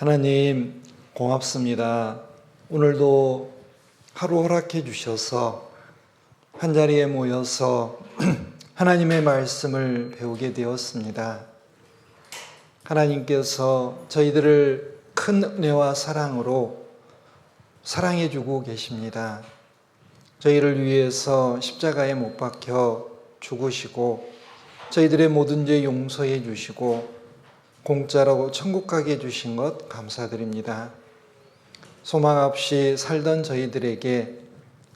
하나님 고맙습니다. 오늘도 하루 허락해 주셔서 한자리에 모여서 하나님의 말씀을 배우게 되었습니다. 하나님께서 저희들을 큰 은혜와 사랑으로 사랑해 주고 계십니다. 저희를 위해서 십자가에 못 박혀 죽으시고 저희들의 모든 죄 용서해 주시고 공짜로 천국 가게 해주신 것 감사드립니다. 소망 없이 살던 저희들에게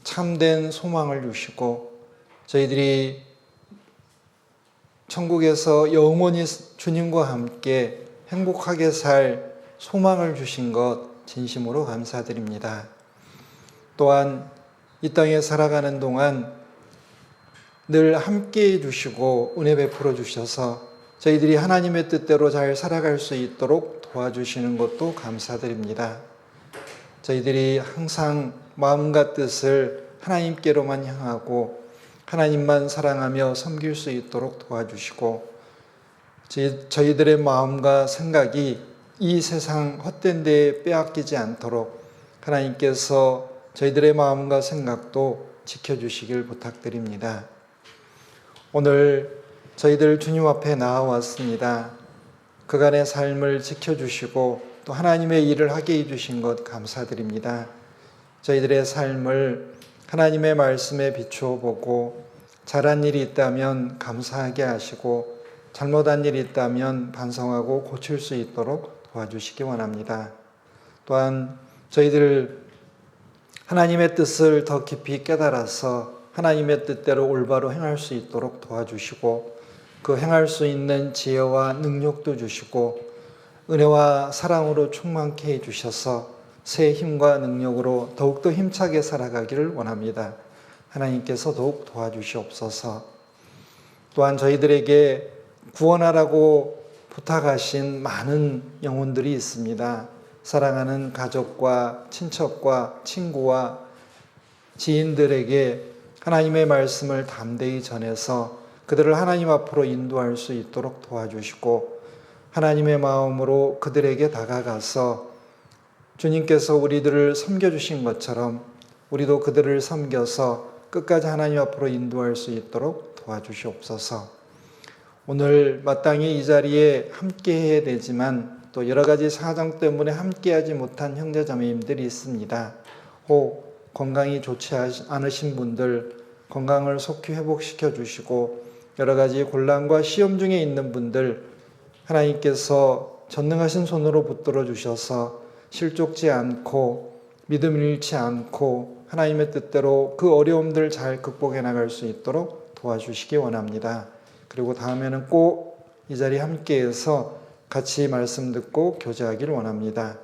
참된 소망을 주시고 저희들이 천국에서 영원히 주님과 함께 행복하게 살 소망을 주신 것 진심으로 감사드립니다. 또한 이 땅에 살아가는 동안 늘 함께 해주시고 은혜 베풀어 주셔서 저희들이 하나님의 뜻대로 잘 살아갈 수 있도록 도와주시는 것도 감사드립니다. 저희들이 항상 마음과 뜻을 하나님께로만 향하고 하나님만 사랑하며 섬길 수 있도록 도와주시고 저희들의 마음과 생각이 이 세상 헛된 데에 빼앗기지 않도록 하나님께서 저희들의 마음과 생각도 지켜주시길 부탁드립니다. 오늘 저희들 주님 앞에 나아왔습니다. 그간의 삶을 지켜주시고 또 하나님의 일을 하게 해주신 것 감사드립니다. 저희들의 삶을 하나님의 말씀에 비추어 보고 잘한 일이 있다면 감사하게 하시고 잘못한 일이 있다면 반성하고 고칠 수 있도록 도와주시기 원합니다. 또한 저희들 하나님의 뜻을 더 깊이 깨달아서 하나님의 뜻대로 올바로 행할 수 있도록 도와주시고 그 행할 수 있는 지혜와 능력도 주시고 은혜와 사랑으로 충만케 해주셔서 새 힘과 능력으로 더욱더 힘차게 살아가기를 원합니다. 하나님께서 더욱 도와주시옵소서. 또한 저희들에게 구원하라고 부탁하신 많은 영혼들이 있습니다. 사랑하는 가족과 친척과 친구와 지인들에게 하나님의 말씀을 담대히 전해서 그들을 하나님 앞으로 인도할 수 있도록 도와주시고 하나님의 마음으로 그들에게 다가가서 주님께서 우리들을 섬겨주신 것처럼 우리도 그들을 섬겨서 끝까지 하나님 앞으로 인도할 수 있도록 도와주시옵소서. 오늘 마땅히 이 자리에 함께해야 되지만 또 여러 가지 사정 때문에 함께하지 못한 형제자매님들이 있습니다. 혹 건강이 좋지 않으신 분들 건강을 속히 회복시켜 주시고 여러 가지 곤란과 시험 중에 있는 분들 하나님께서 전능하신 손으로 붙들어 주셔서 실족지 않고 믿음을 잃지 않고 하나님의 뜻대로 그 어려움들 잘 극복해 나갈 수 있도록 도와주시기 원합니다. 그리고 다음에는 꼭 이 자리에 함께해서 같이 말씀 듣고 교제하기를 원합니다.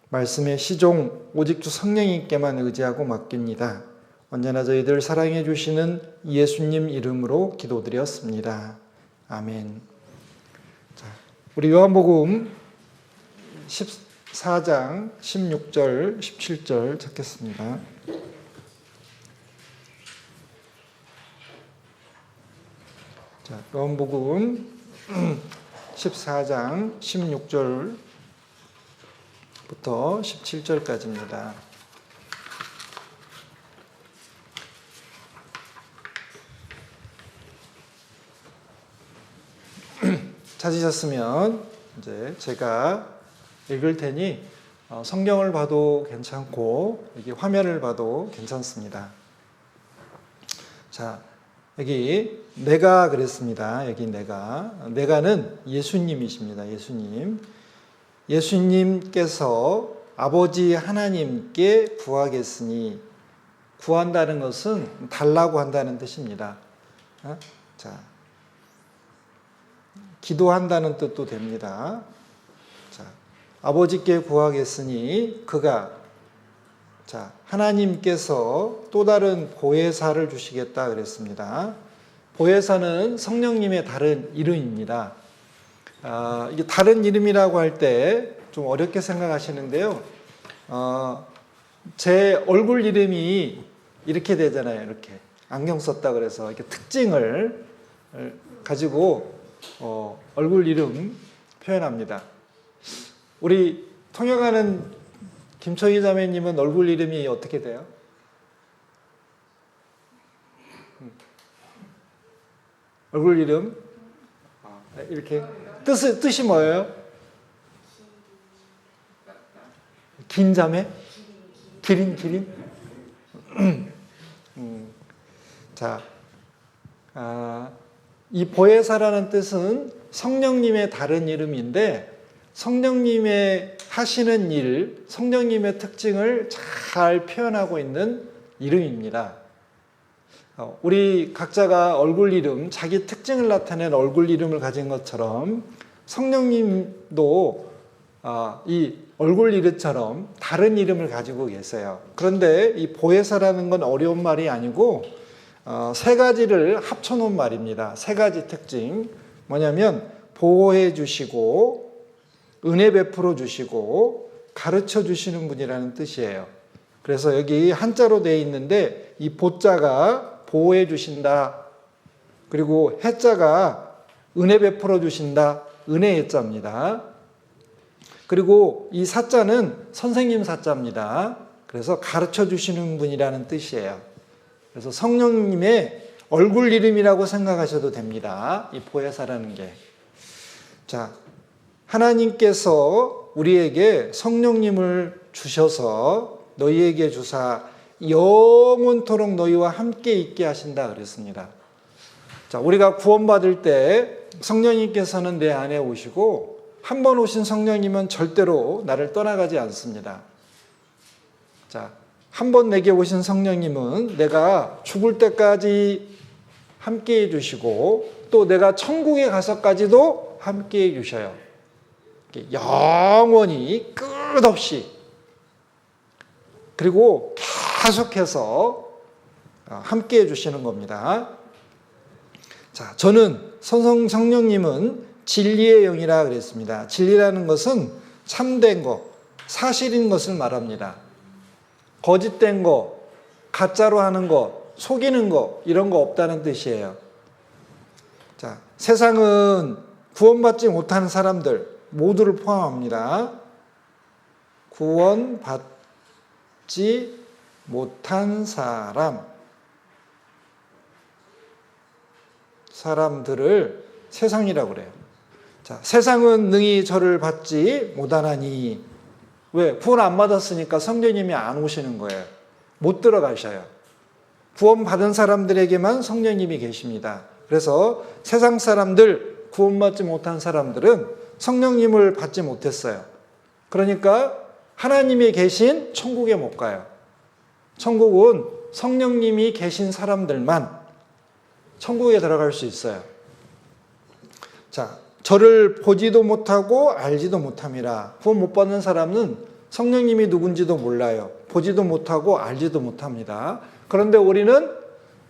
말씀의 시종 오직 주 성령님께만 의지하고 맡깁니다. 언제나 저희들 사랑해 주시는 예수님 이름으로 기도드렸습니다. 아멘. 자, 우리 요한복음 14장 16절 17절 찾겠습니다. 자, 요한복음 14장 16절부터 17절까지입니다. 찾으셨으면 이제 제가 읽을 테니 성경을 봐도 괜찮고 여기 화면을 봐도 괜찮습니다. 자, 여기 내가 그랬습니다. 여기 내가는 예수님이십니다. 예수님께서 아버지 하나님께 구하겠으니 구한다는 것은 달라고 한다는 뜻입니다. 자, 기도한다는 뜻도 됩니다. 자, 아버지께 구하겠으니 그가 하나님께서 또 다른 보혜사를 주시겠다 그랬습니다. 보혜사는 성령님의 다른 이름입니다. 이게 다른 이름이라고 할 때 좀 어렵게 생각하시는데요. 제 얼굴 이름이 이렇게 되잖아요. 이렇게 안경 썼다 그래서 이렇게 특징을 가지고 얼굴 이름 표현합니다. 우리 통역하는 김초희 자매님은 얼굴 이름이 어떻게 돼요? 얼굴 이름? 이렇게 뜻이 뭐예요? 긴 자매? 기린? 자, 이 보혜사라는 뜻은 성령님의 다른 이름인데 성령님의 하시는 일, 성령님의 특징을 잘 표현하고 있는 이름입니다. 우리 각자가 얼굴 이름, 자기 특징을 나타낸 얼굴 이름을 가진 것처럼 성령님도 이 얼굴 이름처럼 다른 이름을 가지고 계세요. 그런데 이 보혜사라는 건 어려운 말이 아니고 세 가지를 합쳐놓은 말입니다. 세 가지 특징. 뭐냐면 보호해 주시고 은혜 베풀어 주시고 가르쳐 주시는 분이라는 뜻이에요. 그래서 여기 한자로 되어 있는데 이 보자가 보호해 주신다. 그리고 해자가 은혜 베풀어 주신다. 은혜의 자입니다. 그리고 이 사자는 선생님 사자입니다. 그래서 가르쳐 주시는 분이라는 뜻이에요. 그래서 성령님의 얼굴 이름이라고 생각하셔도 됩니다. 이 보혜사라는 게. 자, 하나님께서 우리에게 성령님을 주셔서 너희에게 주사 영원토록 너희와 함께 있게 하신다 그랬습니다. 자, 우리가 구원받을 때 성령님께서는 내 안에 오시고 한 번 오신 성령님은 절대로 나를 떠나가지 않습니다. 자, 한 번 내게 오신 성령님은 내가 죽을 때까지 함께 해주시고 또 내가 천국에 가서까지도 함께 해주셔요. 영원히 끝없이 그리고 계속해서 함께 해주시는 겁니다. 자, 저는 성령님은 진리의 영이라 그랬습니다. 진리라는 것은 참된 것, 사실인 것을 말합니다. 거짓된 것, 가짜로 하는 것, 속이는 것 이런 거 없다는 뜻이에요. 자, 세상은 구원받지 못한 사람들 모두를 포함합니다. 구원받지 못한 사람들을 세상이라고 그래요. 자, 세상은 능히 저를 받지 못하나니. 왜? 구원 안 받았으니까 성령님이 안 오시는 거예요. 못 들어가셔요. 구원 받은 사람들에게만 성령님이 계십니다. 그래서 세상 사람들, 구원받지 못한 사람들은 성령님을 받지 못했어요. 그러니까 하나님이 계신 천국에 못 가요. 천국은 성령님이 계신 사람들만 천국에 들어갈 수 있어요. 자, 저를 보지도 못하고 알지도 못함이라. 구원 못 받는 사람은 성령님이 누군지도 몰라요. 보지도 못하고 알지도 못합니다. 그런데 우리는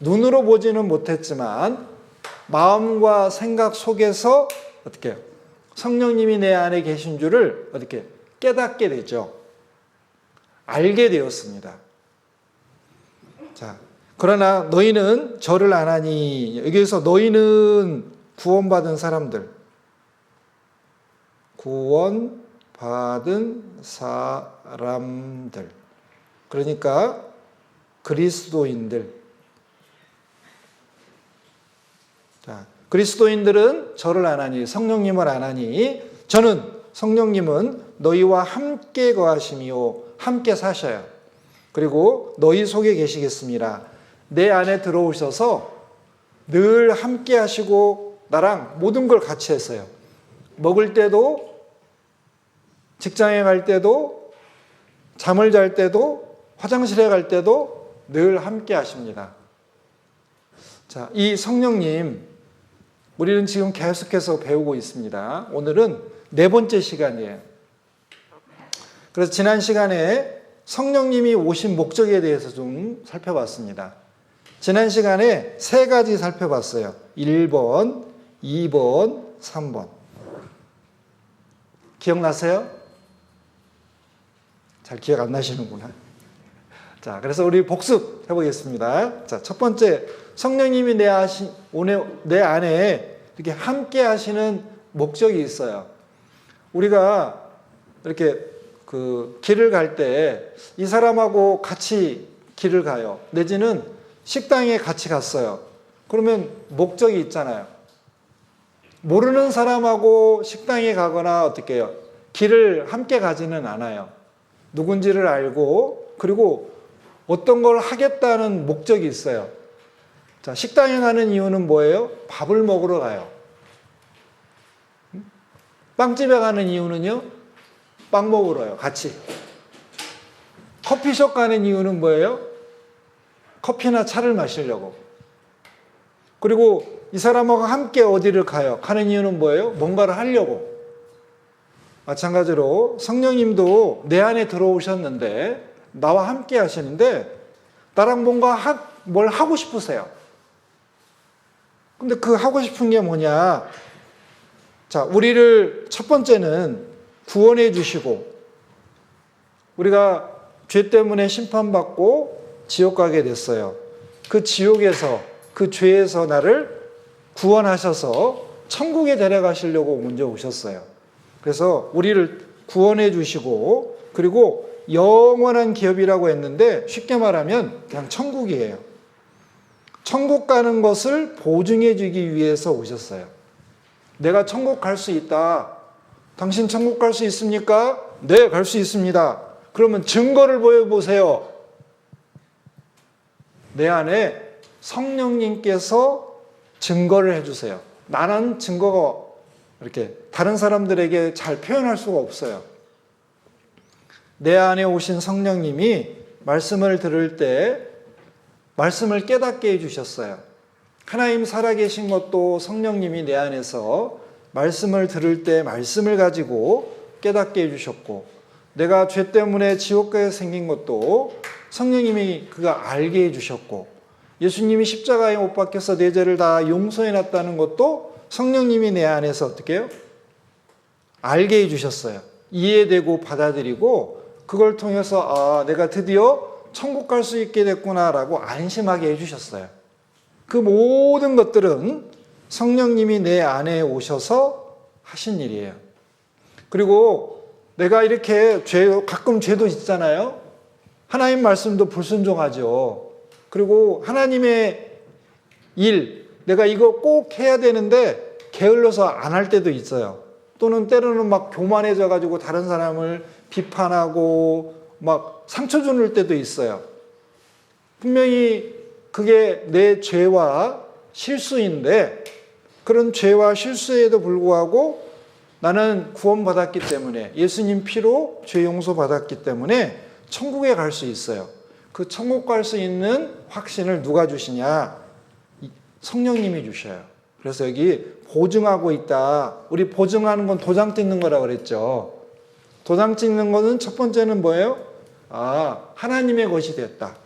눈으로 보지는 못했지만 마음과 생각 속에서 어떻게 해요? 성령님이 내 안에 계신 줄을 어떻게 깨닫게 되죠. 알게 되었습니다. 자, 그러나 너희는 저를 안 하니. 여기에서 너희는 구원받은 사람들, 구원받은 사람들, 그러니까 그리스도인들. 자, 그리스도인들은 저를 안 하니, 성령님을 안 하니, 저는 성령님은 너희와 함께 거하시며 함께 사셔요. 그리고 너희 속에 계시겠습니다. 내 안에 들어오셔서 늘 함께 하시고 나랑 모든 걸 같이 했어요. 먹을 때도, 직장에 갈 때도, 잠을 잘 때도, 화장실에 갈 때도 늘 함께 하십니다. 자, 이 성령님, 우리는 지금 계속해서 배우고 있습니다. 오늘은 네 번째 시간이에요. 그래서 지난 시간에 성령님이 오신 목적에 대해서 좀 살펴봤습니다. 지난 시간에 세 가지 살펴봤어요. 1번, 2번, 3번. 기억나세요? 잘 기억 안 나시는구나. 자, 그래서 우리 복습 해보겠습니다. 자, 첫 번째, 성령님이 내 안에 이렇게 함께 하시는 목적이 있어요. 우리가 이렇게 그 길을 갈 때 이 사람하고 같이 길을 가요. 내지는 식당에 같이 갔어요. 그러면 목적이 있잖아요. 모르는 사람하고 식당에 가거나 어떻게 해요? 길을 함께 가지는 않아요. 누군지를 알고 그리고 어떤 걸 하겠다는 목적이 있어요. 자, 식당에 가는 이유는 뭐예요? 밥을 먹으러 가요. 빵집에 가는 이유는요? 빵 먹으러요. 같이. 커피숍 가는 이유는 뭐예요? 커피나 차를 마시려고. 그리고 이 사람하고 함께 어디를 가요? 가는 이유는 뭐예요? 뭔가를 하려고. 마찬가지로 성령님도 내 안에 들어오셨는데 나와 함께 하시는데 나랑 뭔가 뭘 하고 싶으세요. 근데 그 하고 싶은 게 뭐냐? 자, 우리를 첫 번째는 구원해 주시고 우리가 죄 때문에 심판받고 지옥 가게 됐어요. 그 지옥에서 그 죄에서 나를 구원하셔서 천국에 데려가시려고 먼저 오셨어요. 그래서 우리를 구원해 주시고 그리고 영원한 기업이라고 했는데 쉽게 말하면 그냥 천국이에요. 천국 가는 것을 보증해 주기 위해서 오셨어요. 내가 천국 갈 수 있다. 당신 천국 갈 수 있습니까? 네, 갈 수 있습니다. 그러면 증거를 보여보세요. 내 안에 성령님께서 증거를 해주세요. 나는 증거가 이렇게 다른 사람들에게 잘 표현할 수가 없어요. 내 안에 오신 성령님이 말씀을 들을 때 말씀을 깨닫게 해주셨어요. 하나님 살아계신 것도 성령님이 내 안에서 말씀을 들을 때 말씀을 가지고 깨닫게 해주셨고 내가 죄 때문에 지옥가에 생긴 것도 성령님이 그가 알게 해주셨고 예수님이 십자가에 못 박혀서 내 죄를 다 용서해놨다는 것도 성령님이 내 안에서 어떻게 해요? 알게 해주셨어요. 이해되고 받아들이고 그걸 통해서 아, 내가 드디어 천국 갈 수 있게 됐구나라고 안심하게 해주셨어요. 그 모든 것들은 성령님이 내 안에 오셔서 하신 일이에요. 그리고 내가 이렇게 가끔 죄도 있잖아요. 하나님 말씀도 불순종하죠. 그리고 하나님의 일, 내가 이거 꼭 해야 되는데 게을러서 안 할 때도 있어요. 또는 때로는 막 교만해져 가지고 다른 사람을 비판하고 막 상처 주는 때도 있어요. 분명히 그게 내 죄와 실수인데 그런 죄와 실수에도 불구하고 나는 구원받았기 때문에 예수님 피로 죄 용서 받았기 때문에 천국에 갈 수 있어요. 그 천국 갈 수 있는 확신을 누가 주시냐? 성령님이 주셔요. 그래서 여기 보증하고 있다. 우리 보증하는 건 도장 찍는 거라고 그랬죠. 도장 찍는 거는 첫 번째는 뭐예요? 아, 하나님의 것이 됐다.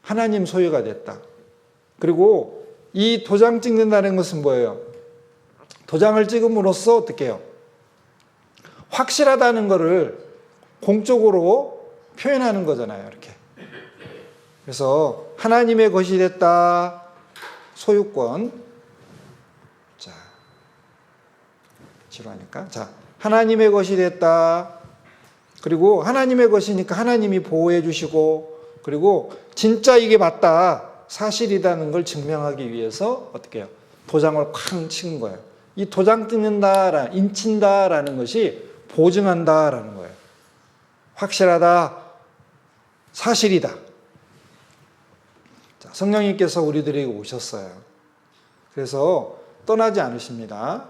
하나님 소유가 됐다. 그리고 이 도장 찍는다는 것은 뭐예요? 도장을 찍음으로써 어떻게 해요? 확실하다는 것을 공적으로 표현하는 거잖아요. 이렇게. 그래서 하나님의 것이 됐다. 소유권. 자, 지루하니까. 자, 하나님의 것이 됐다. 그리고 하나님의 것이니까 하나님이 보호해 주시고 그리고 진짜 이게 맞다. 사실이라는 걸 증명하기 위해서 어떻게 해요? 도장을 쾅 치는 거예요. 이 도장 찍는다, 인친다라는 것이 보증한다라는 거예요. 확실하다, 사실이다. 자, 성령님께서 우리들에게 오셨어요. 그래서 떠나지 않으십니다.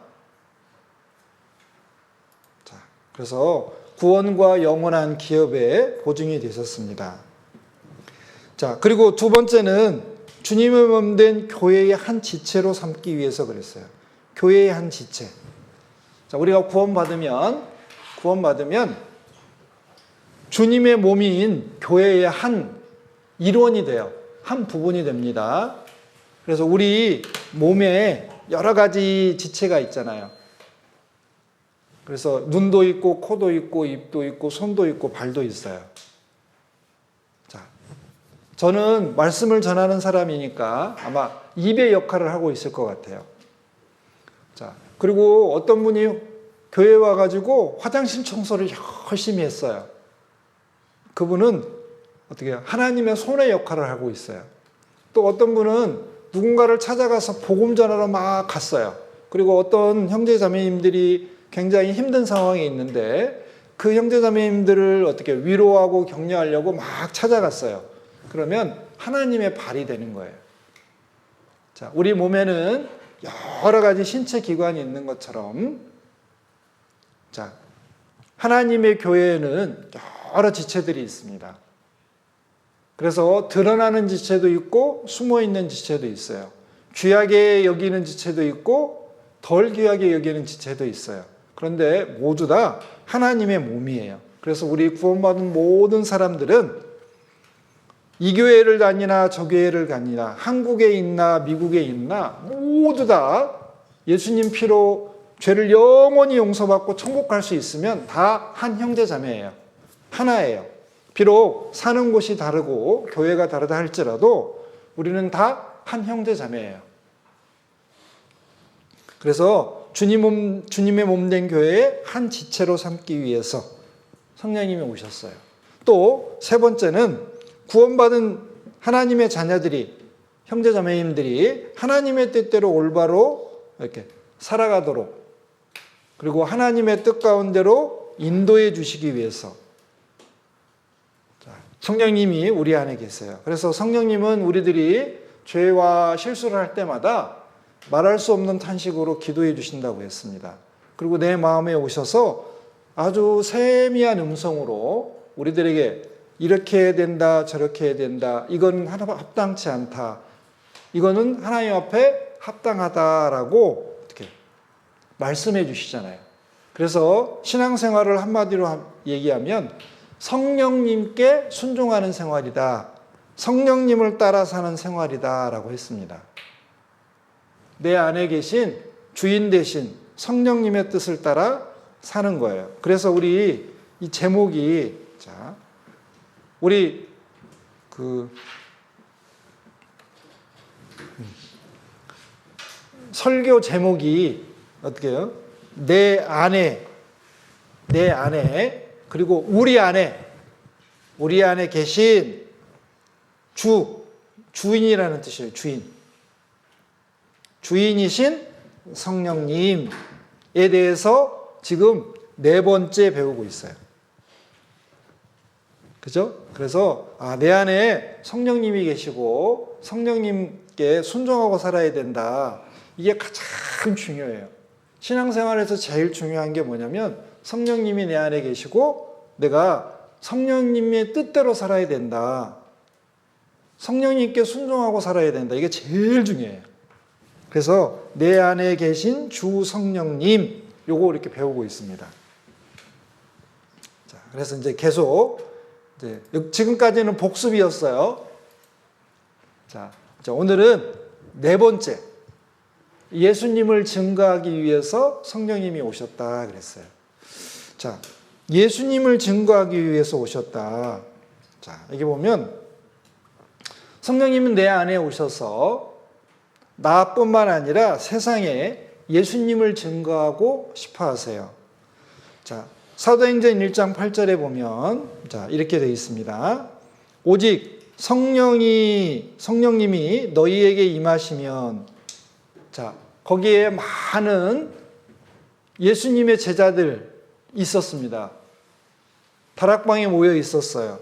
자, 그래서 구원과 영원한 기업의 보증이 되셨습니다. 자, 그리고 두 번째는 주님의 몸 된 교회의 한 지체로 삼기 위해서 그랬어요. 교회의 한 지체. 자, 우리가 구원받으면 주님의 몸인 교회의 한 일원이 돼요. 한 부분이 됩니다. 그래서 우리 몸에 여러 가지 지체가 있잖아요. 그래서 눈도 있고, 코도 있고, 입도 있고, 손도 있고, 발도 있어요. 자, 저는 말씀을 전하는 사람이니까 아마 입의 역할을 하고 있을 것 같아요. 자, 그리고 어떤 분이 교회에 와가지고 화장실 청소를 열심히 했어요. 그분은 어떻게 해요? 하나님의 손의 역할을 하고 있어요. 또 어떤 분은 누군가를 찾아가서 복음 전하러 막 갔어요. 그리고 어떤 형제 자매님들이 굉장히 힘든 상황에 있는데 그 형제 자매님들을 어떻게 위로하고 격려하려고 막 찾아갔어요. 그러면 하나님의 발이 되는 거예요. 자, 우리 몸에는 여러 가지 신체 기관이 있는 것처럼, 자, 하나님의 교회에는 여러 지체들이 있습니다. 그래서 드러나는 지체도 있고 숨어 있는 지체도 있어요. 귀하게 여기는 지체도 있고 덜 귀하게 여기는 지체도 있어요. 그런데 모두 다 하나님의 몸이에요. 그래서 우리 구원받은 모든 사람들은 이 교회를 다니나 저 교회를 다니나 한국에 있나 미국에 있나 모두 다 예수님 피로 죄를 영원히 용서받고 천국 갈 수 있으면 다 한 형제 자매예요. 하나예요. 비록 사는 곳이 다르고 교회가 다르다 할지라도 우리는 다 한 형제 자매예요. 그래서 주님의 몸된 교회의 한 지체로 삼기 위해서 성령님이 오셨어요. 또 세 번째는 구원받은 하나님의 자녀들이, 형제 자매님들이 하나님의 뜻대로 올바로 이렇게 살아가도록, 그리고 하나님의 뜻 가운데로 인도해 주시기 위해서 성령님이 우리 안에 계세요. 그래서 성령님은 우리들이 죄와 실수를 할 때마다 말할 수 없는 탄식으로 기도해 주신다고 했습니다. 그리고 내 마음에 오셔서 아주 세미한 음성으로 우리들에게 이렇게 해야 된다, 저렇게 해야 된다, 이건 합당치 않다, 이거는 하나님 앞에 합당하다라고 어떻게 말씀해 주시잖아요. 그래서 신앙생활을 한마디로 얘기하면 성령님께 순종하는 생활이다, 성령님을 따라 사는 생활이다라고 했습니다. 내 안에 계신 주인 대신 성령님의 뜻을 따라 사는 거예요. 그래서 우리 이 제목이, 자, 우리 설교 제목이 어떻게 해요? 내 안에, 그리고 우리 안에 계신 주인이라는 뜻이에요. 주인이신 성령님에 대해서 지금 네 번째 배우고 있어요. 그죠? 그래서 내 안에 성령님이 계시고 성령님께 순종하고 살아야 된다. 이게 가장 중요해요. 신앙생활에서 제일 중요한 게 뭐냐면 성령님이 내 안에 계시고 내가 성령님의 뜻대로 살아야 된다. 성령님께 순종하고 살아야 된다. 이게 제일 중요해요. 그래서 내 안에 계신 주 성령님, 요거 이렇게 배우고 있습니다. 자, 그래서 이제 계속 지금까지는 복습이었어요. 자, 오늘은 네 번째, 예수님을 증거하기 위해서 성령님이 오셨다 그랬어요. 자, 예수님을 증거하기 위해서 오셨다. 자, 여기 보면 성령님은 내 안에 오셔서 나뿐만 아니라 세상에 예수님을 증거하고 싶어 하세요. 자, 사도행전 1장 8절에 보면 자, 이렇게 되어 있습니다. 오직 성령님이 너희에게 임하시면, 자, 거기에 많은 예수님의 제자들 있었습니다. 다락방에 모여 있었어요.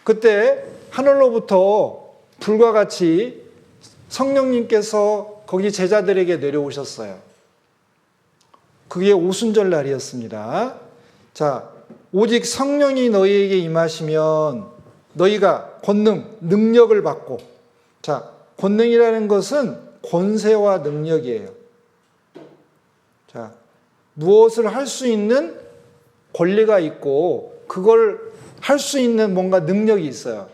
그때 하늘로부터 불과 같이 성령님께서 거기 제자들에게 내려오셨어요. 그게 오순절 날이었습니다. 자, 오직 성령이 너희에게 임하시면 너희가 권능, 능력을 받고, 자, 권능이라는 것은 권세와 능력이에요. 자, 무엇을 할 수 있는 권리가 있고 그걸 할 수 있는 뭔가 능력이 있어요.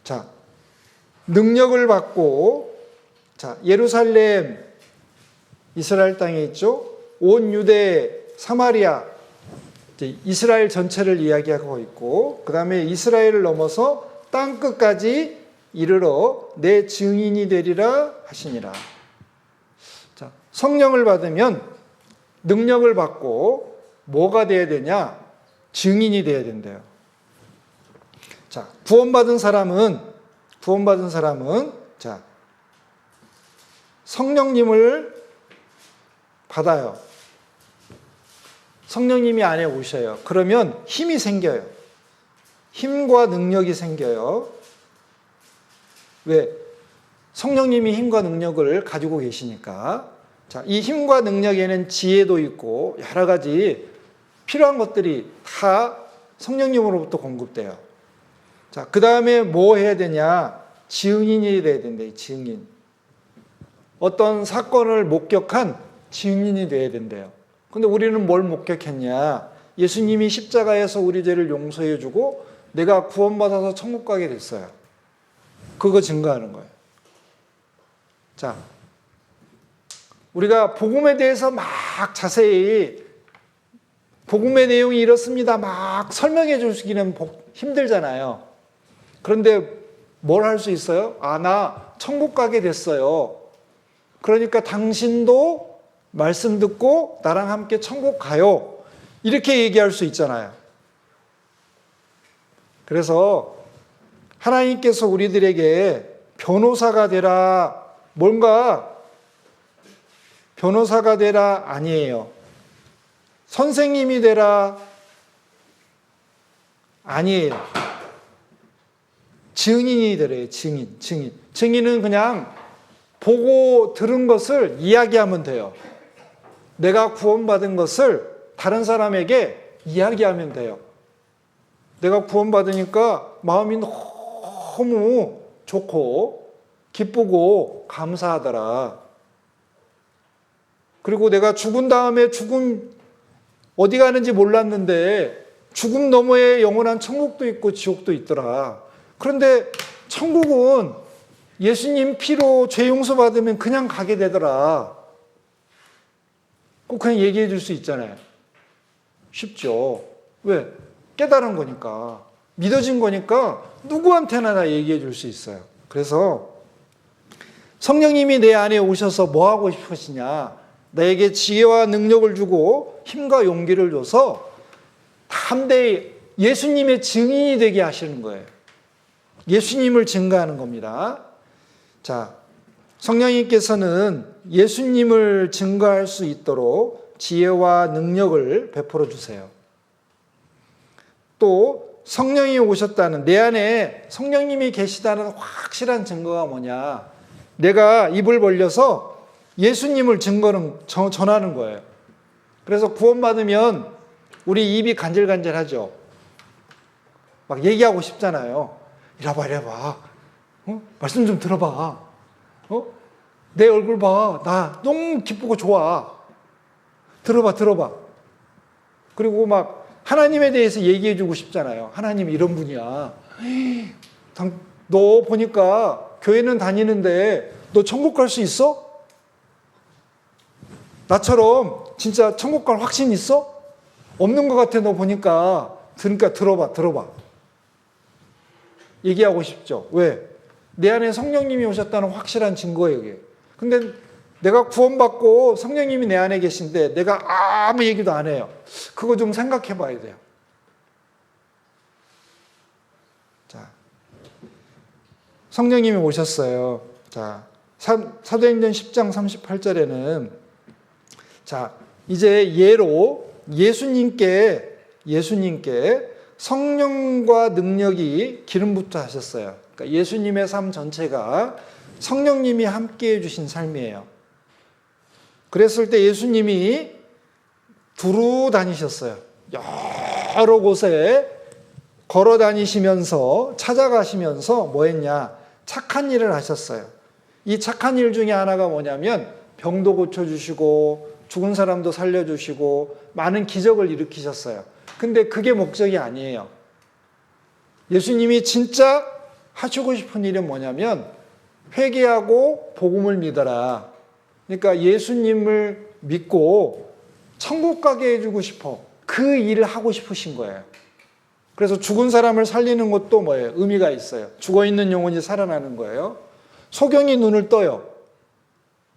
자, 능력을 받고, 자, 예루살렘, 이스라엘 땅에 있죠. 온 유대, 사마리아, 이스라엘 전체를 이야기하고 있고, 그 다음에 이스라엘을 넘어서 땅 끝까지 이르러 내 증인이 되리라 하시니라. 자, 성령을 받으면 능력을 받고 뭐가 돼야 되냐? 증인이 돼야 된대요. 자, 구원받은 사람은 자, 성령님을 받아요. 성령님이 안에 오셔요. 그러면 힘이 생겨요. 힘과 능력이 생겨요. 왜? 성령님이 힘과 능력을 가지고 계시니까. 자, 이 힘과 능력에는 지혜도 있고 여러 가지 필요한 것들이 다 성령님으로부터 공급돼요. 자, 그 다음에 뭐 해야 되냐? 증인이 돼야 된대요. 증인. 어떤 사건을 목격한 증인이 돼야 된대요. 근데 우리는 뭘 목격했냐? 예수님이 십자가에서 우리 죄를 용서해 주고 내가 구원받아서 천국 가게 됐어요. 그거 증거하는 거예요. 자, 우리가 복음에 대해서 막 자세히 복음의 내용이 이렇습니다. 막 설명해 주기는 힘들잖아요. 그런데 뭘 할 수 있어요? 아, 나 천국 가게 됐어요. 그러니까 당신도 말씀 듣고 나랑 함께 천국 가요. 이렇게 얘기할 수 있잖아요. 그래서 하나님께서 우리들에게 변호사가 되라, 뭔가 변호사가 되라 아니에요. 선생님이 되라 아니에요. 증인이 되래요. 증인. 증인은 그냥 보고 들은 것을 이야기하면 돼요. 내가 구원받은 것을 다른 사람에게 이야기하면 돼요. 내가 구원받으니까 마음이 너무 좋고 기쁘고 감사하더라. 그리고 내가 죽은 다음에 죽음 어디 가는지 몰랐는데 죽음 너머에 영원한 천국도 있고 지옥도 있더라. 그런데 천국은 예수님 피로 죄 용서받으면 그냥 가게 되더라. 꼭 그냥 얘기해 줄 수 있잖아요. 쉽죠. 왜? 깨달은 거니까. 믿어진 거니까 누구한테나 다 얘기해 줄 수 있어요. 그래서 성령님이 내 안에 오셔서 뭐 하고 싶으시냐? 나에게 지혜와 능력을 주고 힘과 용기를 줘서 담대히 예수님의 증인이 되게 하시는 거예요. 예수님을 증거하는 겁니다. 자, 성령님께서는 예수님을 증거할 수 있도록 지혜와 능력을 베풀어 주세요. 또 성령이 오셨다는, 내 안에 성령님이 계시다는 확실한 증거가 뭐냐? 내가 입을 벌려서 예수님을 전하는 거예요. 그래서 구원받으면 우리 입이 간질간질하죠. 막 얘기하고 싶잖아요. 이래봐. 말씀 좀 들어봐. 내 얼굴 봐. 나 너무 기쁘고 좋아. 들어봐. 그리고 막 하나님에 대해서 얘기해주고 싶잖아요. 하나님 이런 분이야. 너 보니까 교회는 다니는데 너 천국 갈 수 있어? 나처럼 진짜 천국 갈 확신 있어? 없는 것 같아. 너 보니까. 그러니까 들어봐. 얘기하고 싶죠. 왜? 내 안에 성령님이 오셨다는 확실한 증거예요. 이게. 근데 내가 구원받고 성령님이 내 안에 계신데 내가 아무 얘기도 안 해요. 그거 좀 생각해 봐야 돼요. 자, 성령님이 오셨어요. 자, 사도행전 10장 38절에는 자, 이제 예로 예수님께 성령과 능력이 기름부터 하셨어요. 그러니까 예수님의 삶 전체가 성령님이 함께해 주신 삶이에요. 그랬을 때 예수님이 두루 다니셨어요. 여러 곳에 걸어 다니시면서 찾아가시면서 뭐 했냐? 착한 일을 하셨어요. 이 착한 일 중에 하나가 뭐냐면 병도 고쳐주시고 죽은 사람도 살려주시고 많은 기적을 일으키셨어요. 근데 그게 목적이 아니에요. 예수님이 진짜 하시고 싶은 일은 뭐냐면 회개하고 복음을 믿어라. 그러니까 예수님을 믿고 천국 가게 해주고 싶어. 그 일을 하고 싶으신 거예요. 그래서 죽은 사람을 살리는 것도 뭐예요? 의미가 있어요. 죽어있는 영혼이 살아나는 거예요. 소경이 눈을 떠요.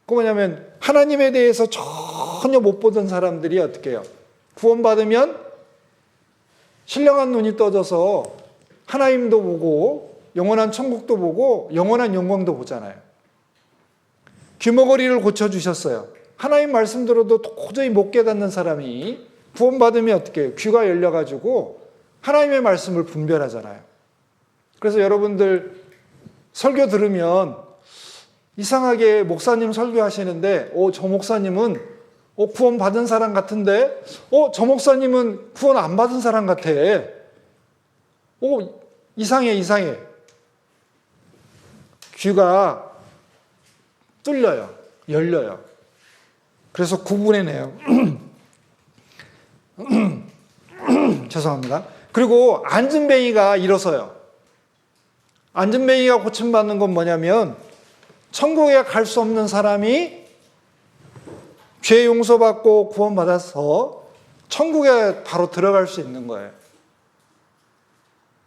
그 뭐냐면 하나님에 대해서 전혀 못 보던 사람들이 어떻게 해요? 구원받으면 신령한 눈이 떠져서 하나님도 보고 영원한 천국도 보고 영원한 영광도 보잖아요. 귀머거리를 고쳐주셨어요. 하나님 말씀 들어도 도저히 못 깨닫는 사람이 구원받으면 어떻게 해요? 귀가 열려가지고 하나님의 말씀을 분별하잖아요. 그래서 여러분들 설교 들으면 이상하게 목사님 설교하시는데 저 목사님은 구원 받은 사람 같은데 저 목사님은 구원 안 받은 사람 같아. 이상해. 귀가 뚫려요. 열려요. 그래서 구분해내요. 죄송합니다. 그리고 앉은뱅이가 일어서요. 앉은뱅이가 고침받는 건 뭐냐면 천국에 갈 수 없는 사람이 죄 용서받고 구원받아서 천국에 바로 들어갈 수 있는 거예요.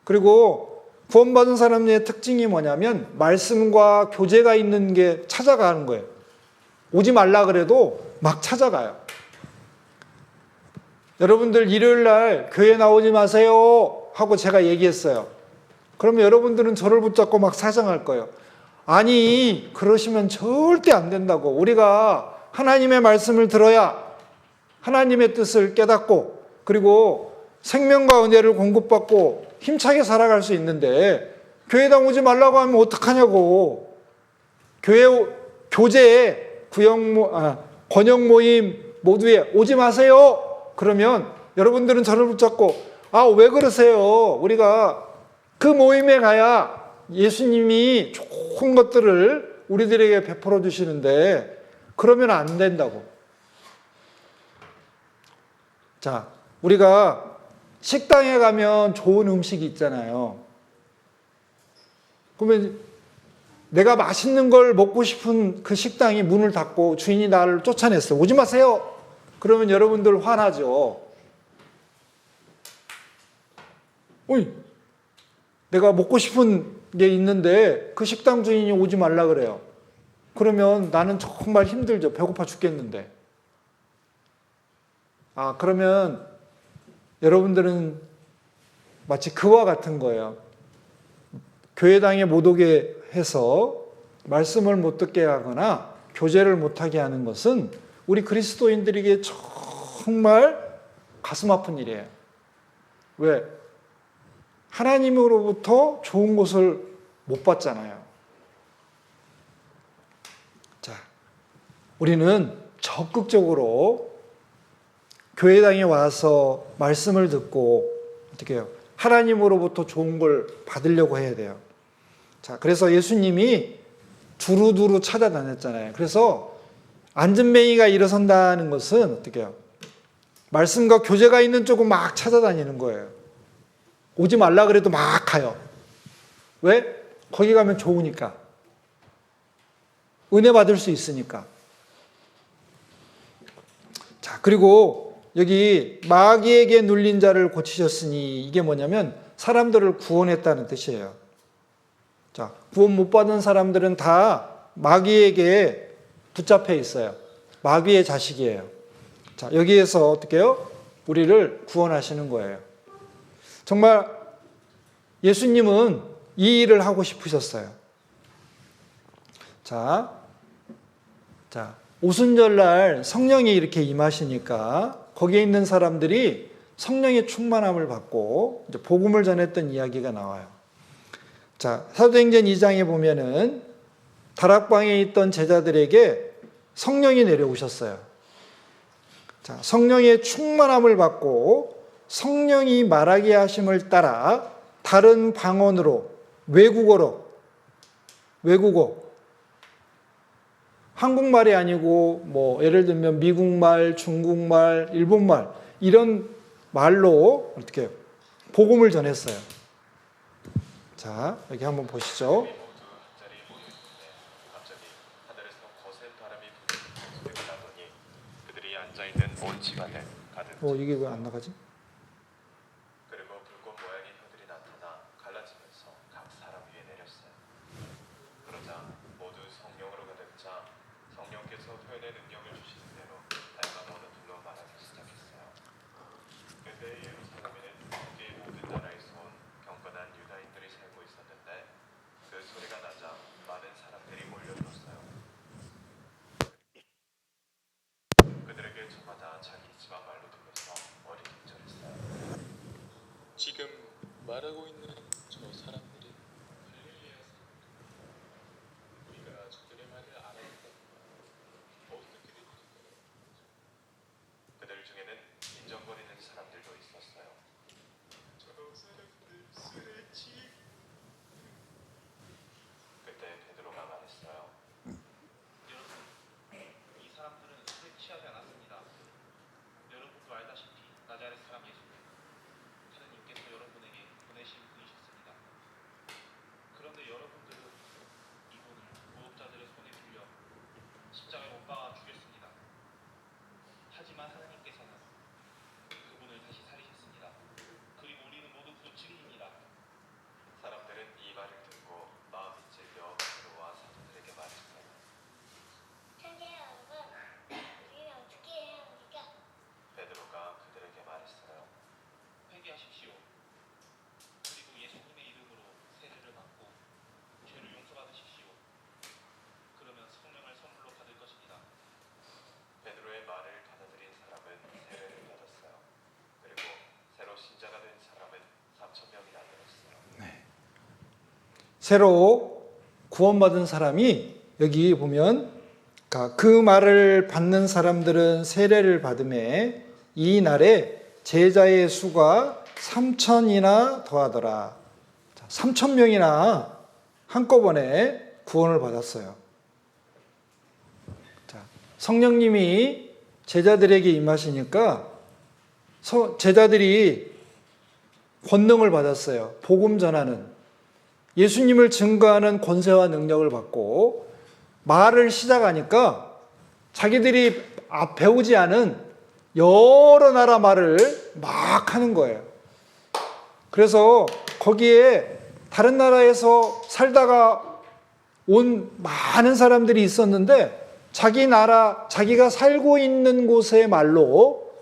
그리고 구원받은 사람의 특징이 뭐냐면 말씀과 교제가 있는 게 찾아가는 거예요. 오지 말라 그래도 막 찾아가요. 여러분들 일요일 날 교회 나오지 마세요 하고 제가 얘기했어요. 그러면 여러분들은 저를 붙잡고 막 사정할 거예요. 아니, 그러시면 절대 안 된다고. 우리가 하나님의 말씀을 들어야 하나님의 뜻을 깨닫고 그리고 생명과 은혜를 공급받고 힘차게 살아갈 수 있는데 교회당 오지 말라고 하면 어떡하냐고. 교제에 권역 모임 모두에 오지 마세요. 그러면 여러분들은 저를 붙잡고 왜 그러세요? 우리가 그 모임에 가야 예수님이 좋은 것들을 우리들에게 베풀어 주시는데 그러면 안 된다고. 자, 우리가 식당에 가면 좋은 음식이 있잖아요. 그러면 내가 맛있는 걸 먹고 싶은 그 식당이 문을 닫고 주인이 나를 쫓아냈어요. 오지 마세요. 그러면 여러분들 화나죠. 내가 먹고 싶은 게 있는데 그 식당 주인이 오지 말라 그래요. 그러면 나는 정말 힘들죠. 배고파 죽겠는데. 그러면 여러분들은 마치 그와 같은 거예요. 교회당에 못 오게 해서 말씀을 못 듣게 하거나 교제를 못하게 하는 것은 우리 그리스도인들에게 정말 가슴 아픈 일이에요. 왜? 하나님으로부터 좋은 것을 못 받잖아요. 자, 우리는 적극적으로 교회당에 와서 말씀을 듣고 어떻게 해요? 하나님으로부터 좋은 걸 받으려고 해야 돼요. 자, 그래서 예수님이 두루두루 찾아다녔잖아요. 그래서 앉은뱅이가 일어선다는 것은 어떻게 해요? 말씀과 교제가 있는 쪽은 막 찾아다니는 거예요. 오지 말라 그래도 막 가요. 왜? 거기 가면 좋으니까. 은혜 받을 수 있으니까. 자, 그리고 여기 마귀에게 눌린 자를 고치셨으니 이게 뭐냐면 사람들을 구원했다는 뜻이에요. 자, 구원 못 받은 사람들은 다 마귀에게 붙잡혀 있어요. 마귀의 자식이에요. 자, 여기에서 어떻게 해요? 우리를 구원하시는 거예요. 정말 예수님은 이 일을 하고 싶으셨어요. 자, 오순절날 성령이 이렇게 임하시니까 거기에 있는 사람들이 성령의 충만함을 받고 이제 복음을 전했던 이야기가 나와요. 자, 사도행전 2장에 보면은 다락방에 있던 제자들에게 성령이 내려오셨어요. 자, 성령의 충만함을 받고 성령이 말하게 하심을 따라 다른 방언으로 외국어, 한국말이 아니고 예를 들면 미국말, 중국말, 일본말 이런 말로 어떻게 해요? 복음을 전했어요. 자, 여기 한번 보시죠. 이게 왜 안 나가지? 그리고 불꽃 모양의 혀들이 나타나 갈라지면서 각 사람 위에 내렸어요. 그러자 모두 성령으로 가득 차 성령께서 지금 말하고 있는 저 사람들이 갈릴리아 사람들. 우리가 저들의 말을 알아듣다 어떻게 된 것일까요? 그들 중에는 인정거리는 사람들도 있었어요. 저 사람들 쓰레기. 그때 베드로가 말했어요. 여러분, 이 사람들은 술에 취하지 않았습니다. 여러분도 알다시피 나자렛 사람 예수, 하느님께서 여러분에게 보내신 분이셨습니다. 그런데 여러분들은 이분을 모독자들의 손에 들려 십자가에 못 박아 죽였습니다. 하지만 하나님께서는 그분을 다시 살리셨습니다. 그리고 우리는 모두 그 증인입니다. 사람들은 이 말을 듣고 마음이 찔려 베드로와 사도들에게 말했어요. 형제 여러분, 우리는 어떻게 해야 합니까? 베드로가 그들에게 말했어요. 회개하십시오. 그리고 예수님의 이름으로 세례를 받고 죄를 용서받으십시오. 그러면 성령을 선물로 받을 것입니다. 베드로의 말을 받아들인 사람은 세례를 받았어요. 그리고 새로 신자가 된 사람은 3,000명이나 되었어요. 새로 구원받은 사람이 여기 보면 그 말을 받는 사람들은 세례를 받음에 이 날에 제자의 수가 3,000이나 더하더라. 3,000명이나 한꺼번에 구원을 받았어요. 자, 성령님이 제자들에게 임하시니까 제자들이 권능을 받았어요. 복음 전하는, 예수님을 증거하는 권세와 능력을 받고 말을 시작하니까 자기들이 배우지 않은 여러 나라 말을 막 하는 거예요. 그래서 거기에 다른 나라에서 살다가 온 많은 사람들이 있었는데 자기 나라, 자기가 살고 있는 곳의 말로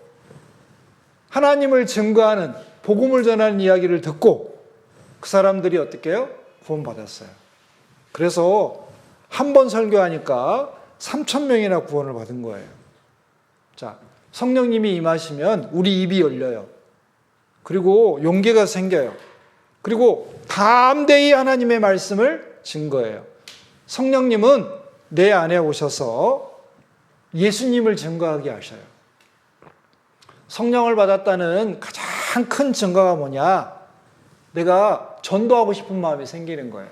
하나님을 증거하는, 복음을 전하는 이야기를 듣고 그 사람들이 어떻게 해요? 구원받았어요. 그래서 한 번 설교하니까 3,000명이나 구원을 받은 거예요. 자, 성령님이 임하시면 우리 입이 열려요. 그리고 용기가 생겨요. 그리고 담대히 하나님의 말씀을 증거해요. 성령님은 내 안에 오셔서 예수님을 증거하게 하셔요. 성령을 받았다는 가장 큰 증거가 뭐냐? 내가 전도하고 싶은 마음이 생기는 거예요.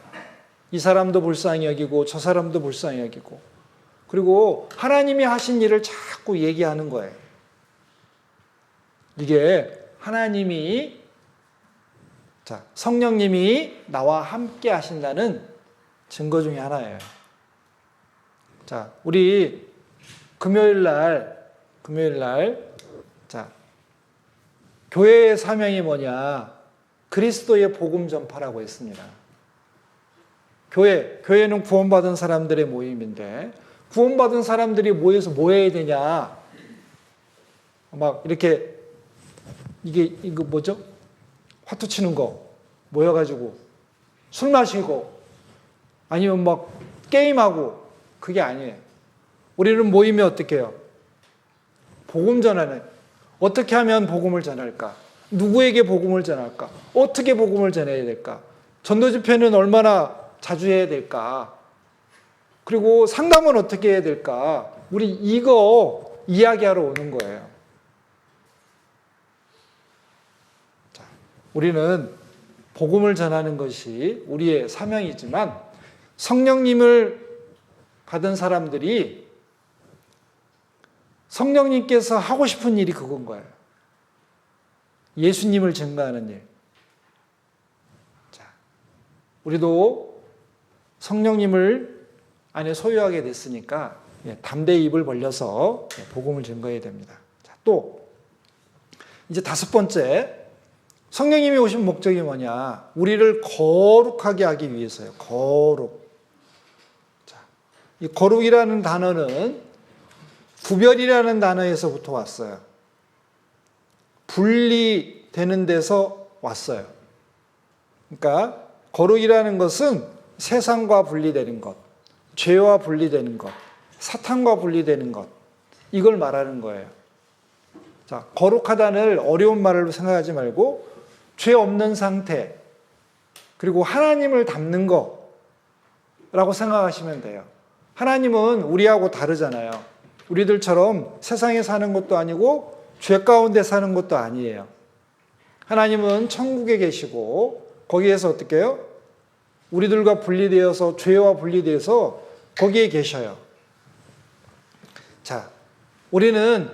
이 사람도 불쌍히 여기고 저 사람도 불쌍히 여기고, 그리고 하나님이 하신 일을 자꾸 얘기하는 거예요. 이게 하나님이, 성령님이 나와 함께 하신다는 증거 중에 하나예요. 자, 우리 금요일 날 교회의 사명이 뭐냐? 그리스도의 복음 전파라고 했습니다. 교회는 구원받은 사람들의 모임인데, 구원받은 사람들이 모여서 뭐 해야 되냐? 막 이렇게, 이거 뭐죠? 화투 치는 거 모여가지고 술 마시고 아니면 막 게임하고, 그게 아니에요. 우리는 모이면 어떻게 해요? 복음 전하는, 어떻게 하면 복음을 전할까? 누구에게 복음을 전할까? 어떻게 복음을 전해야 될까? 전도 집회는 얼마나 자주 해야 될까? 그리고 상담은 어떻게 해야 될까? 우리 이거 이야기하러 오는 거예요. 자, 우리는 복음을 전하는 것이 우리의 사명이지만 성령님을 받은 사람들이 성령님께서 하고 싶은 일이 그건 거예요. 예수님을 증거하는 일. 자, 우리도 성령님을 안에 소유하게 됐으니까 담대히 입을 벌려서 복음을 증거해야 됩니다. 자, 또 이제 5번째, 성령님이 오신 목적이 뭐냐? 우리를 거룩하게 하기 위해서요. 거룩. 자, 이 거룩이라는 단어는 구별이라는 단어에서부터 왔어요. 분리되는 데서 왔어요. 그러니까 거룩이라는 것은 세상과 분리되는 것, 죄와 분리되는 것, 사탄과 분리되는 것, 이걸 말하는 거예요. 자, 거룩하다는 어려운 말로 생각하지 말고 죄 없는 상태, 그리고 하나님을 닮는 거라고 생각하시면 돼요. 하나님은 우리하고 다르잖아요. 우리들처럼 세상에 사는 것도 아니고 죄 가운데 사는 것도 아니에요. 하나님은 천국에 계시고 거기에서 어떻게 해요? 우리들과 분리되어서 죄와 분리되어서 거기에 계셔요. 자, 우리는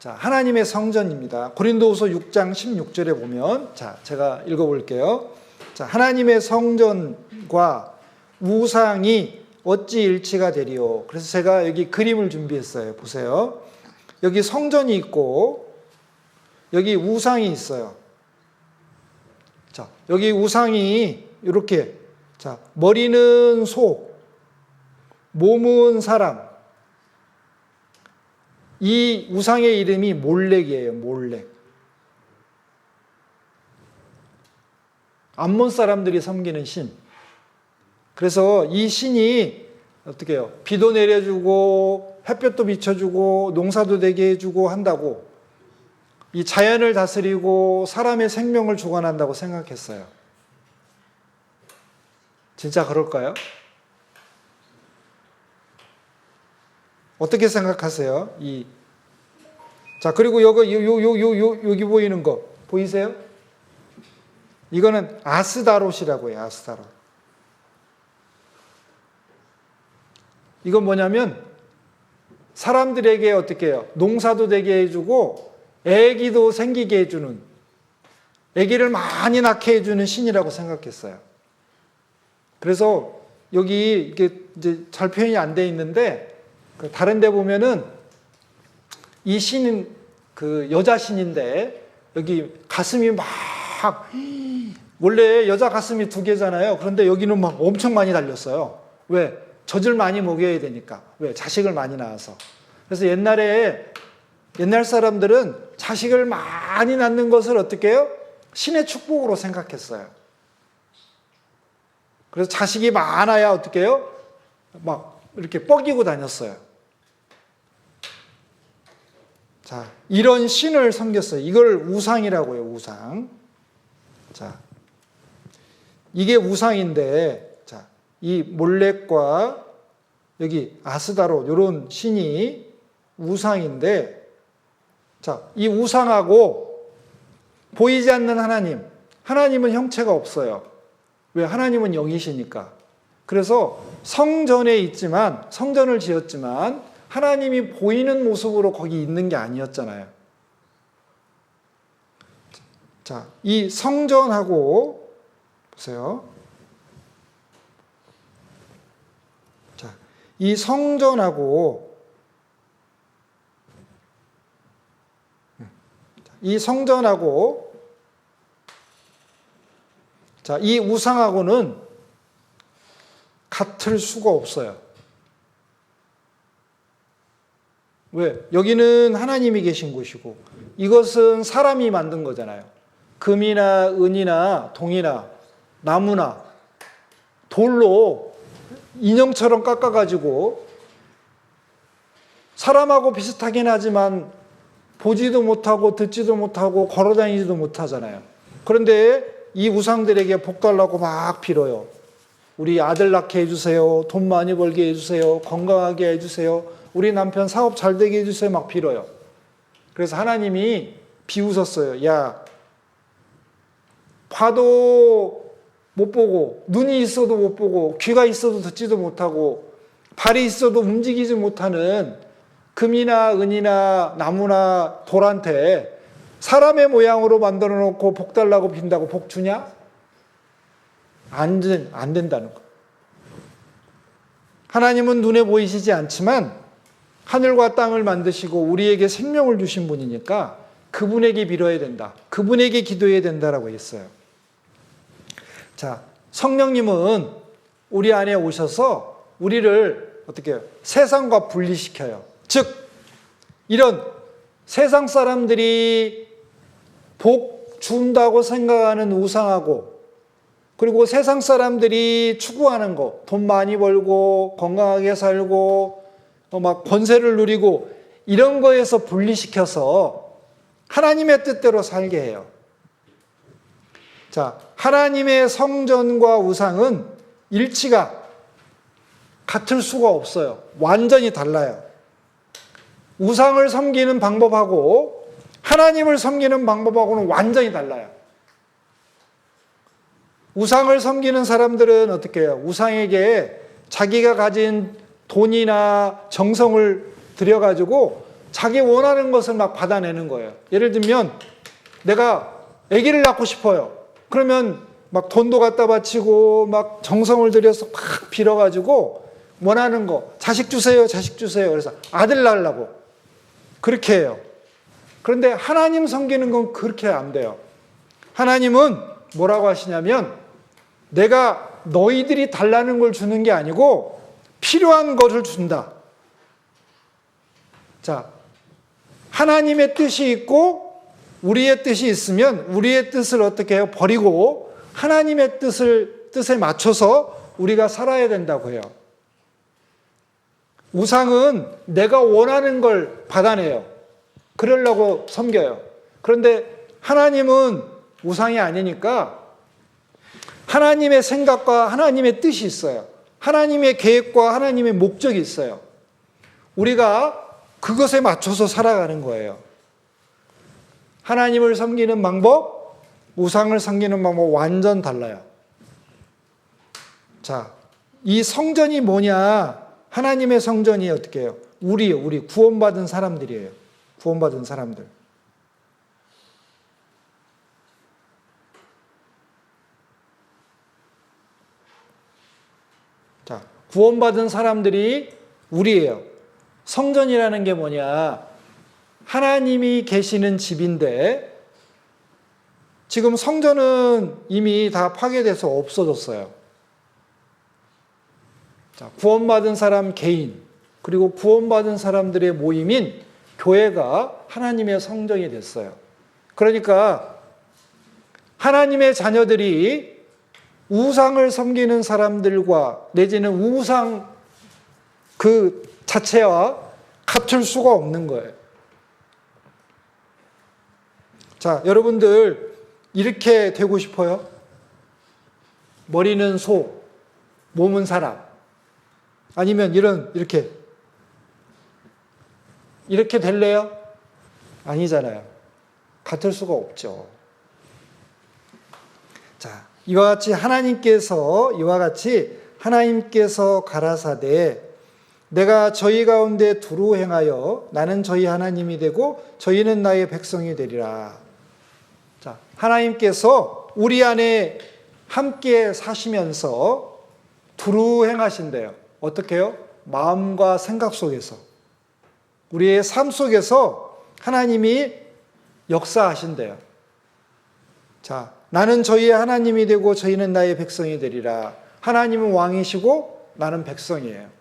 하나님의 성전입니다. 고린도후서 6장 16절에 보면 제가 읽어볼게요. 하나님의 성전과 우상이 어찌 일치가 되리요. 그래서 제가 여기 그림을 준비했어요. 보세요. 여기 성전이 있고 여기 우상이 있어요. 여기 우상이 이렇게 머리는 소, 몸은 사람. 이 우상의 이름이 몰렉이에요. 몰렉. 암몬 사람들이 섬기는 신. 그래서 이 신이 어떻게 해요? 비도 내려주고 햇볕도 비춰주고 농사도 되게 해주고 한다고, 이 자연을 다스리고 사람의 생명을 주관한다고 생각했어요. 진짜 그럴까요? 어떻게 생각하세요? 그리고 여기 보이는 거 보이세요? 이거는 아스다롯이라고 해요. 아스다롯. 이건 뭐냐면 사람들에게 어떻게 해요? 농사도 되게 해주고 애기도 생기게 해주는, 애기를 많이 낳게 해주는 신이라고 생각했어요. 그래서 여기 이게 이제 잘 표현이 안 돼 있는데, 다른 데 보면은 이 신은 그 여자 신인데 여기 가슴이 막, 원래 여자 가슴이 2개잖아요. 그런데 여기는 막 엄청 많이 달렸어요. 왜? 젖을 많이 먹여야 되니까. 왜? 자식을 많이 낳아서. 그래서 옛날 사람들은 자식을 많이 낳는 것을 어떻게 해요? 신의 축복으로 생각했어요. 그래서 자식이 많아야 어떻게 해요? 막 이렇게 뻐기고 다녔어요. 이런 신을 섬겼어요. 이걸 우상이라고 해요. 우상. 이게 우상인데, 이 몰렉과 여기 아스다롯, 이런 신이 우상인데, 이 우상하고 보이지 않는 하나님은 형체가 없어요. 왜? 하나님은 영이시니까. 그래서 성전에 있지만, 성전을 지었지만 하나님이 보이는 모습으로 거기 있는 게 아니었잖아요. 이 성전하고 보세요. 이 성전하고 이 우상하고는 같을 수가 없어요. 왜? 여기는 하나님이 계신 곳이고 이것은 사람이 만든 거잖아요. 금이나 은이나 동이나 나무나 돌로 인형처럼 깎아가지고 사람하고 비슷하긴 하지만 보지도 못하고 듣지도 못하고 걸어다니지도 못하잖아요. 그런데 이 우상들에게 복 달라고 막 빌어요. 우리 아들 낳게 해주세요. 돈 많이 벌게 해주세요. 건강하게 해주세요. 우리 남편 사업 잘 되게 해주세요. 막 빌어요. 그래서 하나님이 비웃었어요. 야, 봐도 못 보고, 눈이 있어도 못 보고, 귀가 있어도 듣지도 못하고, 발이 있어도 움직이지 못하는 금이나 은이나 나무나 돌한테 사람의 모양으로 만들어 놓고 복 달라고 빈다고 복 주냐? 안 된다는 거. 하나님은 눈에 보이시지 않지만 하늘과 땅을 만드시고 우리에게 생명을 주신 분이니까 그분에게 빌어야 된다. 그분에게 기도해야 된다라고 했어요. 성령님은 우리 안에 오셔서 우리를 어떻게 해요? 세상과 분리시켜요. 즉, 이런 세상 사람들이 복 준다고 생각하는 우상하고, 그리고 세상 사람들이 추구하는 거, 돈 많이 벌고 건강하게 살고 막 권세를 누리고 이런 거에서 분리시켜서 하나님의 뜻대로 살게 해요. 자, 하나님의 성전과 우상은 일치가 같을 수가 없어요. 완전히 달라요. 우상을 섬기는 방법하고 하나님을 섬기는 방법하고는 완전히 달라요. 우상을 섬기는 사람들은 어떻게 해요? 우상에게 자기가 가진 돈이나 정성을 들여가지고 자기 원하는 것을 막 받아내는 거예요. 예를 들면 내가 아기를 낳고 싶어요. 그러면 막 돈도 갖다 바치고 막 정성을 들여서 막 빌어가지고 원하는 거 자식 주세요, 자식 주세요. 그래서 아들 낳으려고 그렇게 해요. 그런데 하나님 섬기는 건 그렇게 안 돼요. 하나님은 뭐라고 하시냐면 내가 너희들이 달라는 걸 주는 게 아니고 필요한 것을 준다. 자, 하나님의 뜻이 있고 우리의 뜻이 있으면 우리의 뜻을 어떻게 해요? 버리고 하나님의 뜻에 맞춰서 우리가 살아야 된다고 해요. 우상은 내가 원하는 걸 받아내요. 그러려고 섬겨요. 그런데 하나님은 우상이 아니니까 하나님의 생각과 하나님의 뜻이 있어요. 하나님의 계획과 하나님의 목적이 있어요. 우리가 그것에 맞춰서 살아가는 거예요. 하나님을 섬기는 방법, 우상을 섬기는 방법 완전 달라요. 자, 이 성전이 뭐냐? 하나님의 성전이 어떻게 해요? 우리 구원받은 사람들이에요. 구원받은 사람들. 자, 구원받은 사람들이 우리예요. 성전이라는 게 뭐냐? 하나님이 계시는 집인데 지금 성전은 이미 다 파괴돼서 없어졌어요. 자, 구원받은 사람 개인 그리고 구원받은 사람들의 모임인 교회가 하나님의 성전이 됐어요. 그러니까 하나님의 자녀들이 우상을 섬기는 사람들과 내지는 우상 그 자체와 같을 수가 없는 거예요. 자, 여러분들 이렇게 되고 싶어요? 머리는 소, 몸은 사람. 아니면 이렇게 될래요? 아니잖아요. 같을 수가 없죠. 자, 이와 같이 하나님께서 가라사대 내가 저희 가운데 두루 행하여 나는 저희 하나님이 되고 저희는 나의 백성이 되리라. 자, 하나님께서 우리 안에 함께 사시면서 두루 행하신대요. 어떻게 해요? 마음과 생각 속에서 우리의 삶 속에서 하나님이 역사하신대요. 자, 나는 저희의 하나님이 되고 저희는 나의 백성이 되리라. 하나님은 왕이시고 나는 백성이에요.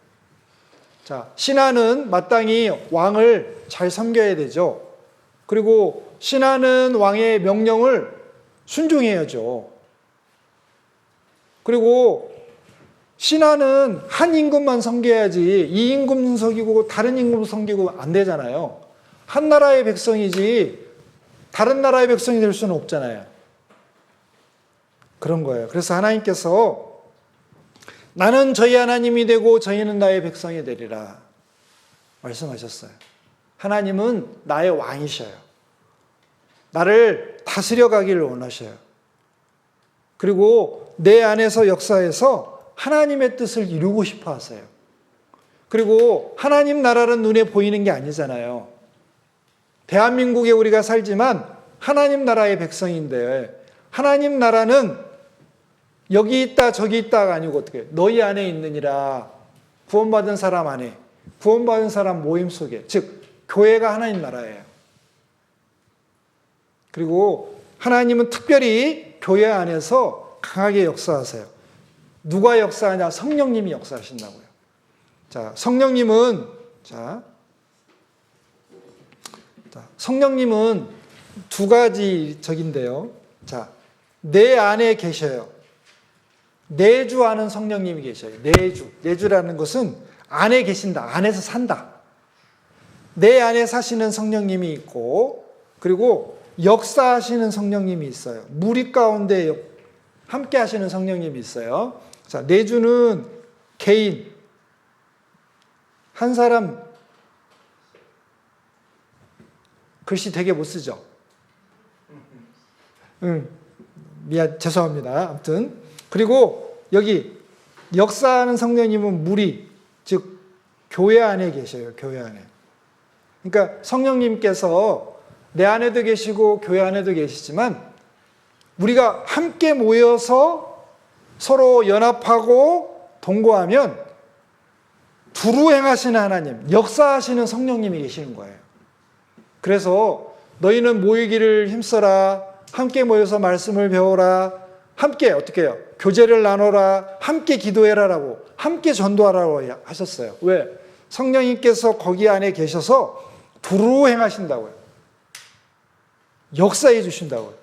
자, 신하는 마땅히 왕을 잘 섬겨야 되죠. 그리고 신하는 왕의 명령을 순종해야죠. 그리고 신하는 한 임금만 섬겨야지 이 임금 섬기고 다른 임금 섬기고 안 되잖아요. 한 나라의 백성이지 다른 나라의 백성이 될 수는 없잖아요. 그런 거예요. 그래서 하나님께서 나는 저희 하나님이 되고 저희는 나의 백성이 되리라 말씀하셨어요. 하나님은 나의 왕이셔요. 나를 다스려 가기를 원하셔요. 그리고 내 안에서 역사해서 하나님의 뜻을 이루고 싶어 하세요. 그리고 하나님 나라는 눈에 보이는 게 아니잖아요. 대한민국에 우리가 살지만 하나님 나라의 백성인데 하나님 나라는 여기 있다 저기 있다가 아니고 어떻게 너희 안에 있느니라. 구원받은 사람 안에, 구원받은 사람 모임 속에, 즉 교회가 하나님 나라예요. 그리고 하나님은 특별히 교회 안에서 강하게 역사하세요. 누가 역사하냐? 성령님이 역사하신다고요. 자, 성령님은 두 가지 적인데요. 자, 내 안에 계셔요. 내주하는 성령님이 계셔요. 내주라는 것은 안에 계신다. 안에서 산다. 내 안에 사시는 성령님이 있고, 그리고 역사하시는 성령님이 있어요. 무리 가운데 함께 하시는 성령님이 있어요. 자, 내주는 개인, 한 사람, 글씨 되게 못 쓰죠? 죄송합니다. 아무튼. 그리고 여기 역사하는 성령님은 무리, 즉, 교회 안에 계셔요. 교회 안에. 그러니까 성령님께서 내 안에도 계시고 교회 안에도 계시지만 우리가 함께 모여서 서로 연합하고 동거하면 두루 행하시는 하나님, 역사하시는 성령님이 계시는 거예요. 그래서 너희는 모이기를 힘써라, 함께 모여서 말씀을 배워라, 함께 어떻게 해요? 교제를 나눠라, 함께 기도해라라고, 함께 전도하라고 하셨어요. 왜? 성령님께서 거기 안에 계셔서 두루 행하신다고요. 역사해 주신다고요.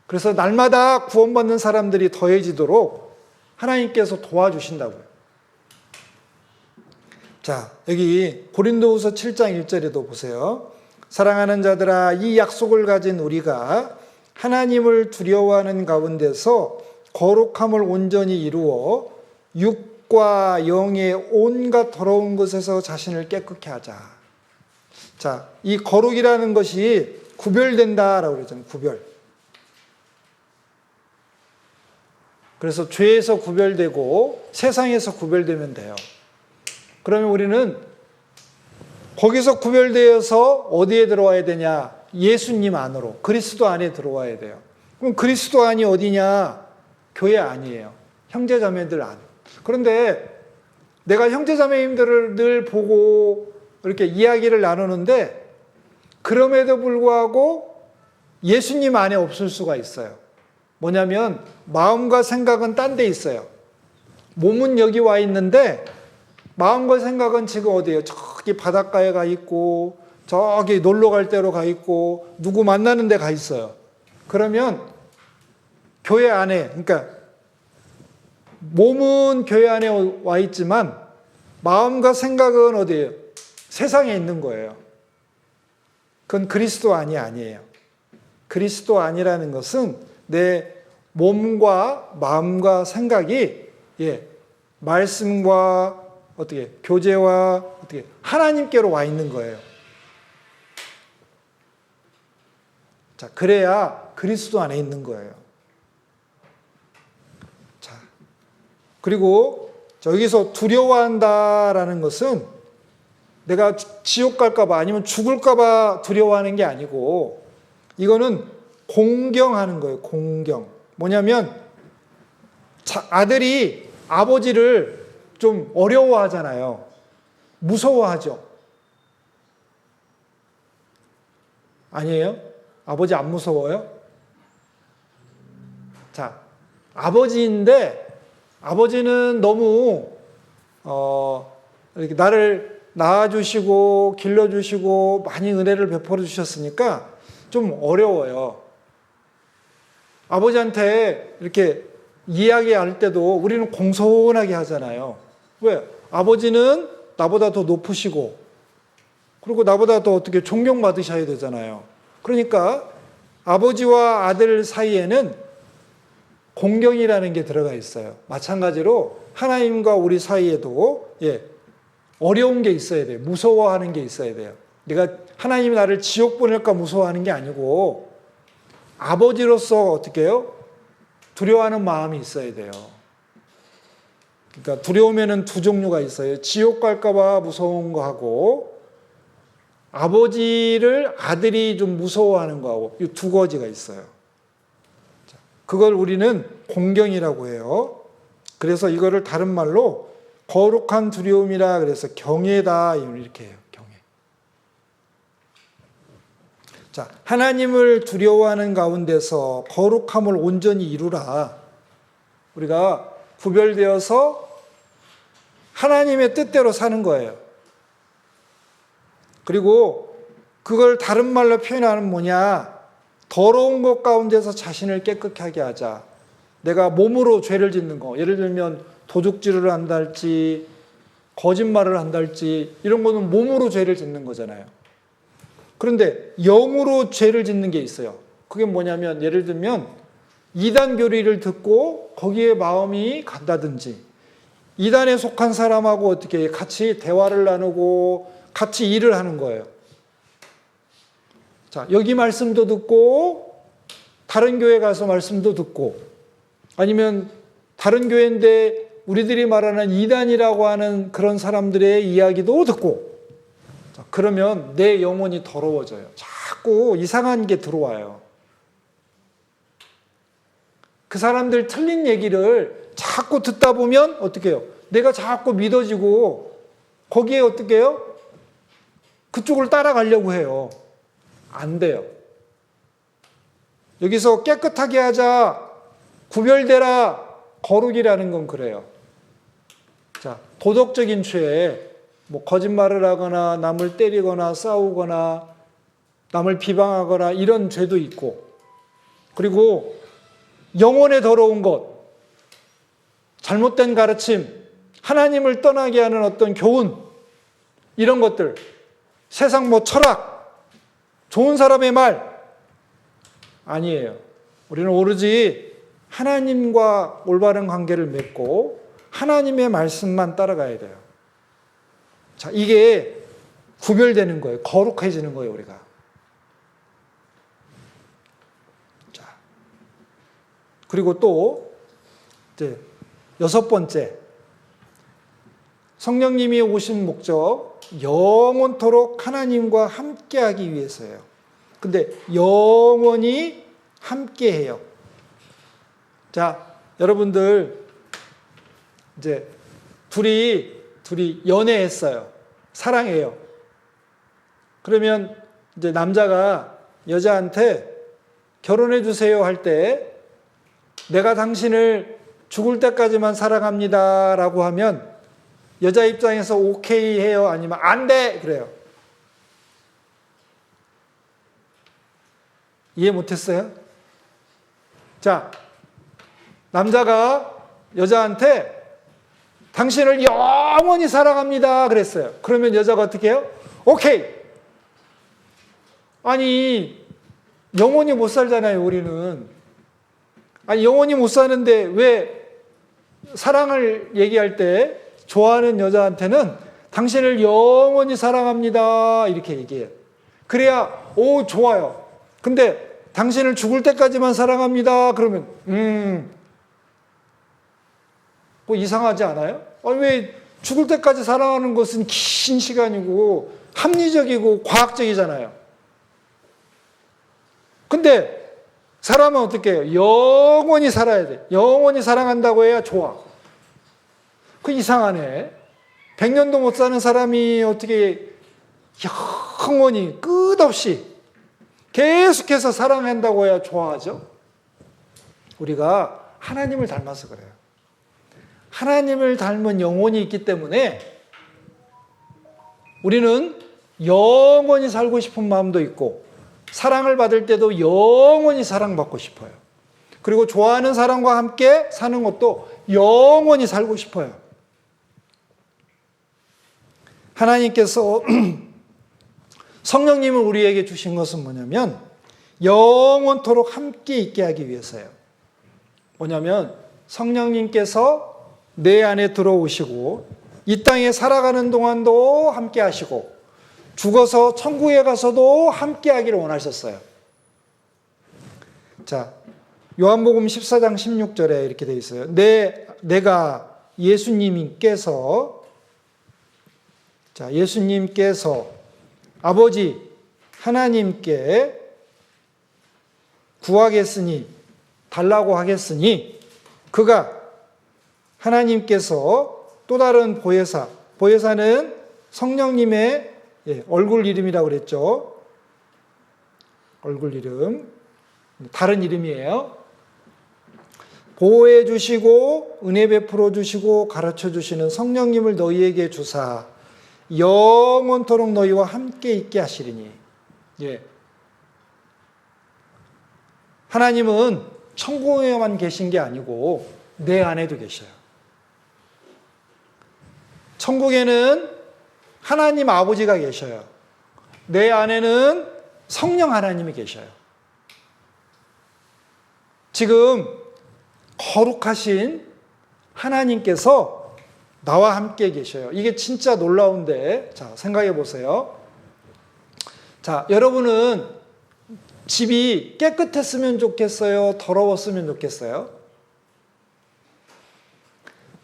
그래서 날마다 구원받는 사람들이 더해지도록 하나님께서 도와주신다고요. 자, 여기 고린도후서 7장 1절에도 보세요. 사랑하는 자들아, 이 약속을 가진 우리가 하나님을 두려워하는 가운데서 거룩함을 온전히 이루어 육과 영의 온갖 더러운 것에서 자신을 깨끗게 하자. 자, 이 거룩이라는 것이 구별된다라고 그러잖아요. 구별. 그래서 죄에서 구별되고 세상에서 구별되면 돼요. 그러면 우리는 거기서 구별되어서 어디에 들어와야 되냐? 예수님 안으로, 그리스도 안에 들어와야 돼요. 그럼 그리스도 안이 어디냐? 교회 안이에요. 형제자매들 안. 그런데 내가 형제자매님들을 늘 보고 이렇게 이야기를 나누는데 그럼에도 불구하고 예수님 안에 없을 수가 있어요. 뭐냐면 마음과 생각은 딴 데 있어요. 몸은 여기 와 있는데 마음과 생각은 지금 어디에요? 저기 바닷가에 가 있고 저기 놀러 갈 데로 가 있고 누구 만나는 데 가 있어요. 그러면 교회 안에, 그러니까 몸은 교회 안에 와 있지만 마음과 생각은 어디에요? 세상에 있는 거예요. 그건 그리스도 안이 아니에요. 그리스도 안이라는 것은 내 몸과 마음과 생각이 말씀과 어떻게 교제와 어떻게 하나님께로 와 있는 거예요. 자, 그래야 그리스도 안에 있는 거예요. 자, 그리고 여기서 두려워한다라는 것은 내가 지옥 갈까봐 아니면 죽을까봐 두려워하는 게 아니고 이거는 공경하는 거예요. 공경. 뭐냐면 아들이 아버지를 좀 어려워하잖아요. 무서워하죠. 아니에요? 아버지 안 무서워요? 자, 아버지인데 아버지는 너무 이렇게 나를 낳아주시고 길러주시고 많이 은혜를 베풀어 주셨으니까 좀 어려워요. 아버지한테 이렇게 이야기할 때도 우리는 공손하게 하잖아요. 왜? 아버지는 나보다 더 높으시고 그리고 나보다 더 어떻게 존경받으셔야 되잖아요. 그러니까 아버지와 아들 사이에는 공경이라는 게 들어가 있어요. 마찬가지로 하나님과 우리 사이에도 어려운 게 있어야 돼요. 무서워하는 게 있어야 돼요. 내가 하나님이 나를 지옥 보낼까 무서워하는 게 아니고 아버지로서 어떻게 해요? 두려워하는 마음이 있어야 돼요. 그러니까 두려움에는 두 종류가 있어요. 지옥 갈까 봐 무서운 거 하고 아버지를 아들이 좀 무서워하는 거하고 이 두 가지가 있어요. 그걸 우리는 공경이라고 해요. 그래서 이거를 다른 말로 거룩한 두려움이라 그래서 경외다 이렇게 해요. 경외. 자, 하나님을 두려워하는 가운데서 거룩함을 온전히 이루라. 우리가 구별되어서 하나님의 뜻대로 사는 거예요. 그리고 그걸 다른 말로 표현하는 뭐냐? 더러운 것 가운데서 자신을 깨끗하게 하자. 내가 몸으로 죄를 짓는 거, 예를 들면 도둑질을 한다 할지 거짓말을 한다 할지 이런 거는 몸으로 죄를 짓는 거잖아요. 그런데 영으로 죄를 짓는 게 있어요. 그게 뭐냐면 예를 들면 이단 교리를 듣고 거기에 마음이 간다든지 이단에 속한 사람하고 어떻게 같이 대화를 나누고 같이 일을 하는 거예요. 자, 여기 말씀도 듣고 다른 교회 가서 말씀도 듣고 아니면 다른 교회인데 우리들이 말하는 이단이라고 하는 그런 사람들의 이야기도 듣고 자, 그러면 내 영혼이 더러워져요. 자꾸 이상한 게 들어와요. 그 사람들 틀린 얘기를 자꾸 듣다 보면 어떻게 해요? 내가 자꾸 믿어지고 거기에 어떻게 해요? 그쪽을 따라가려고 해요. 안 돼요. 여기서 깨끗하게 하자, 구별되라, 거룩이라는 건 그래요. 자, 도덕적인 죄, 뭐 거짓말을 하거나 남을 때리거나 싸우거나 남을 비방하거나 이런 죄도 있고 그리고 영혼에 더러운 것, 잘못된 가르침, 하나님을 떠나게 하는 어떤 교훈 이런 것들 세상 뭐 철학, 좋은 사람의 말 아니에요. 우리는 오로지 하나님과 올바른 관계를 맺고 하나님의 말씀만 따라가야 돼요. 자, 이게 구별되는 거예요. 거룩해지는 거예요, 우리가. 자, 그리고 또 이제 6번째, 성령님이 오신 목적, 영원토록 하나님과 함께하기 위해서예요. 근데 영원히 함께해요. 자, 여러분들 이제 둘이 연애했어요. 사랑해요. 그러면 이제 남자가 여자한테 결혼해 주세요 할 때 내가 당신을 죽을 때까지만 사랑합니다라고 하면 여자 입장에서 오케이 해요? 아니면 안 돼? 그래요. 이해 못했어요? 자, 남자가 여자한테 당신을 영원히 사랑합니다 그랬어요. 그러면 여자가 어떻게 해요? 오케이. 아니 영원히 못 살잖아요, 우리는. 아니 영원히 못 사는데 왜 사랑을 얘기할 때 좋아하는 여자한테는 당신을 영원히 사랑합니다 이렇게 얘기해요. 그래야 오 좋아요. 근데 당신을 죽을 때까지만 사랑합니다 그러면 뭐 이상하지 않아요? 아니, 왜 죽을 때까지 사랑하는 것은 긴 시간이고 합리적이고 과학적이잖아요. 근데 사람은 어떻게 해요? 영원히 살아야 돼. 영원히 사랑한다고 해야 좋아. 그 이상하네. 100년도 못 사는 사람이 어떻게 영원히 끝없이 계속해서 사랑한다고 해야 좋아하죠? 우리가 하나님을 닮아서 그래요. 하나님을 닮은 영혼이 있기 때문에 우리는 영원히 살고 싶은 마음도 있고 사랑을 받을 때도 영원히 사랑받고 싶어요. 그리고 좋아하는 사람과 함께 사는 것도 영원히 살고 싶어요. 하나님께서 성령님을 우리에게 주신 것은 뭐냐면 영원토록 함께 있게 하기 위해서예요. 뭐냐면 성령님께서 내 안에 들어오시고 이 땅에 살아가는 동안도 함께 하시고 죽어서 천국에 가서도 함께 하기를 원하셨어요. 자, 요한복음 14장 16절에 이렇게 되어 있어요. 내가 예수님께서 아버지 하나님께 구하겠으니 달라고 하겠으니 그가 하나님께서 또 다른 보혜사는 성령님의 얼굴 이름이라고 그랬죠. 얼굴 이름. 다른 이름이에요. 보호해 주시고 은혜 베풀어 주시고 가르쳐 주시는 성령님을 너희에게 주사 영원토록 너희와 함께 있게 하시리니. 예. 하나님은 천국에만 계신 게 아니고 내 안에도 계셔요. 천국에는 하나님 아버지가 계셔요. 내 안에는 성령 하나님이 계셔요. 지금 거룩하신 하나님께서 나와 함께 계셔요. 이게 진짜 놀라운데, 자, 생각해 보세요. 자, 여러분은 집이 깨끗했으면 좋겠어요? 더러웠으면 좋겠어요?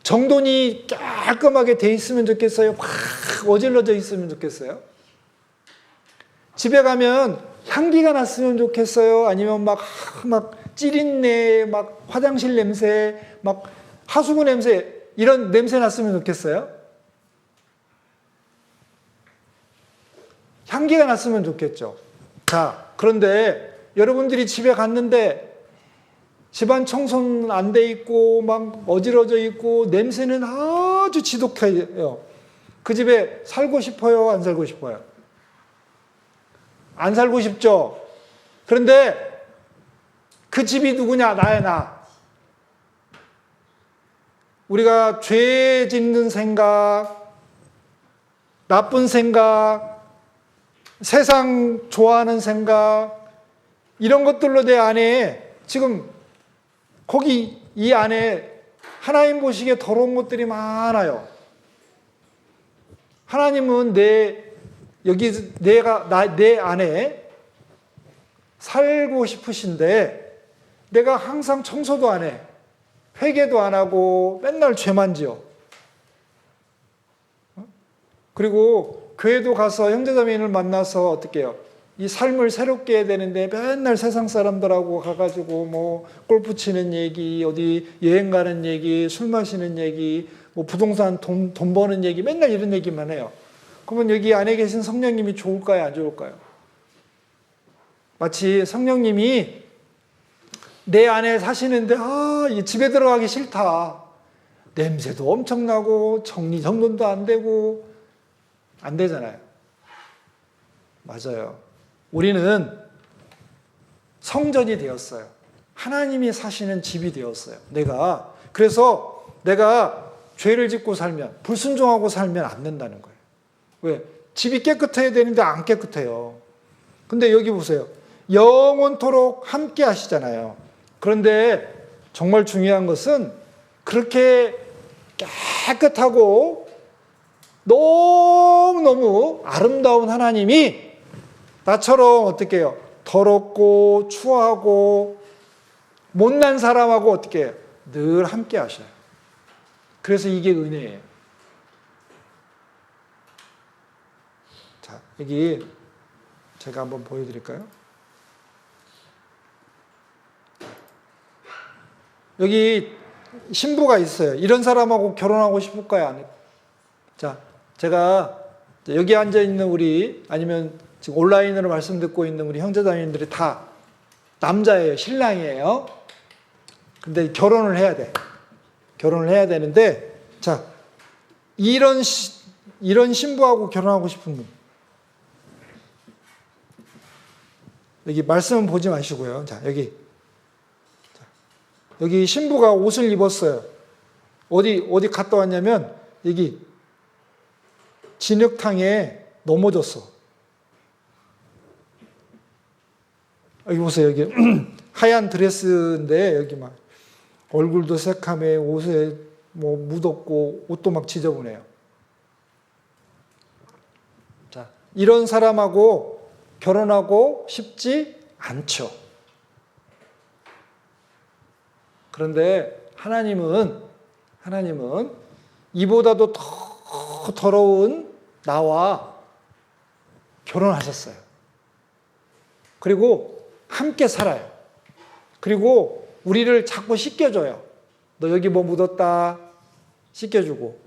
정돈이 깔끔하게 돼 있으면 좋겠어요? 확 어질러져 있으면 좋겠어요? 집에 가면 향기가 났으면 좋겠어요? 아니면 막 찌린내, 막 화장실 냄새, 막 하수구 냄새, 이런 냄새 났으면 좋겠어요? 향기가 났으면 좋겠죠. 자, 그런데 여러분들이 집에 갔는데 집안 청소는 안 돼 있고 막 어지러져 있고 냄새는 아주 지독해요. 그 집에 살고 싶어요? 안 살고 싶어요? 안 살고 싶죠? 그런데 그 집이 누구냐? 나야, 나. 우리가 죄 짓는 생각, 나쁜 생각, 세상 좋아하는 생각, 이런 것들로 내 안에 지금 거기 이 안에 하나님 보시기에 더러운 것들이 많아요. 하나님은 내 안에 살고 싶으신데 내가 항상 청소도 안 해. 회개도 안 하고 맨날 죄만 지어. 그리고 교회도 가서 형제자매인을 만나서 어떻게 해요? 이 삶을 새롭게 해야 되는데 맨날 세상 사람들하고 가가지고 뭐 골프 치는 얘기, 어디 여행 가는 얘기, 술 마시는 얘기, 뭐 부동산 돈 버는 얘기, 맨날 이런 얘기만 해요. 그러면 여기 안에 계신 성령님이 좋을까요? 안 좋을까요? 마치 성령님이 내 안에 사시는데 이 집에 들어가기 싫다. 냄새도 엄청나고 정리정돈도 안 되고 안 되잖아요. 맞아요. 우리는 성전이 되었어요. 하나님이 사시는 집이 되었어요. 그래서 내가 죄를 짓고 살면, 불순종하고 살면 안 된다는 거예요. 왜? 집이 깨끗해야 되는데 안 깨끗해요. 근데 여기 보세요. 영원토록 함께 하시잖아요. 그런데 정말 중요한 것은 그렇게 깨끗하고 너무너무 아름다운 하나님이 나처럼 어떻게 해요? 더럽고 추하고 못난 사람하고 어떻게 해요? 늘 함께 하셔요. 그래서 이게 은혜예요. 자, 여기 제가 한번 보여드릴까요? 여기 신부가 있어요. 이런 사람하고 결혼하고 싶을까요? 안 해요? 자, 제가 여기 앉아있는 우리, 아니면 지금 온라인으로 말씀 듣고 있는 우리 형제자매님들이 다 남자예요. 신랑이에요. 근데 결혼을 해야 돼. 결혼을 해야 되는데, 자, 이런 신부하고 결혼하고 싶은 분. 여기 말씀은 보지 마시고요. 자, 여기 신부가 옷을 입었어요. 어디 갔다 왔냐면, 여기 진흙탕에 넘어졌어. 여기 보세요. 여기 하얀 드레스인데 여기 막 얼굴도 새카매, 옷에 뭐 묻었고 옷도 막 지저분해요. 자, 이런 사람하고 결혼하고 싶지 않죠. 그런데 하나님은 이보다도 더 더러운 나와 결혼하셨어요. 그리고 함께 살아요. 그리고 우리를 자꾸 씻겨줘요. 너 여기 뭐 묻었다 씻겨주고,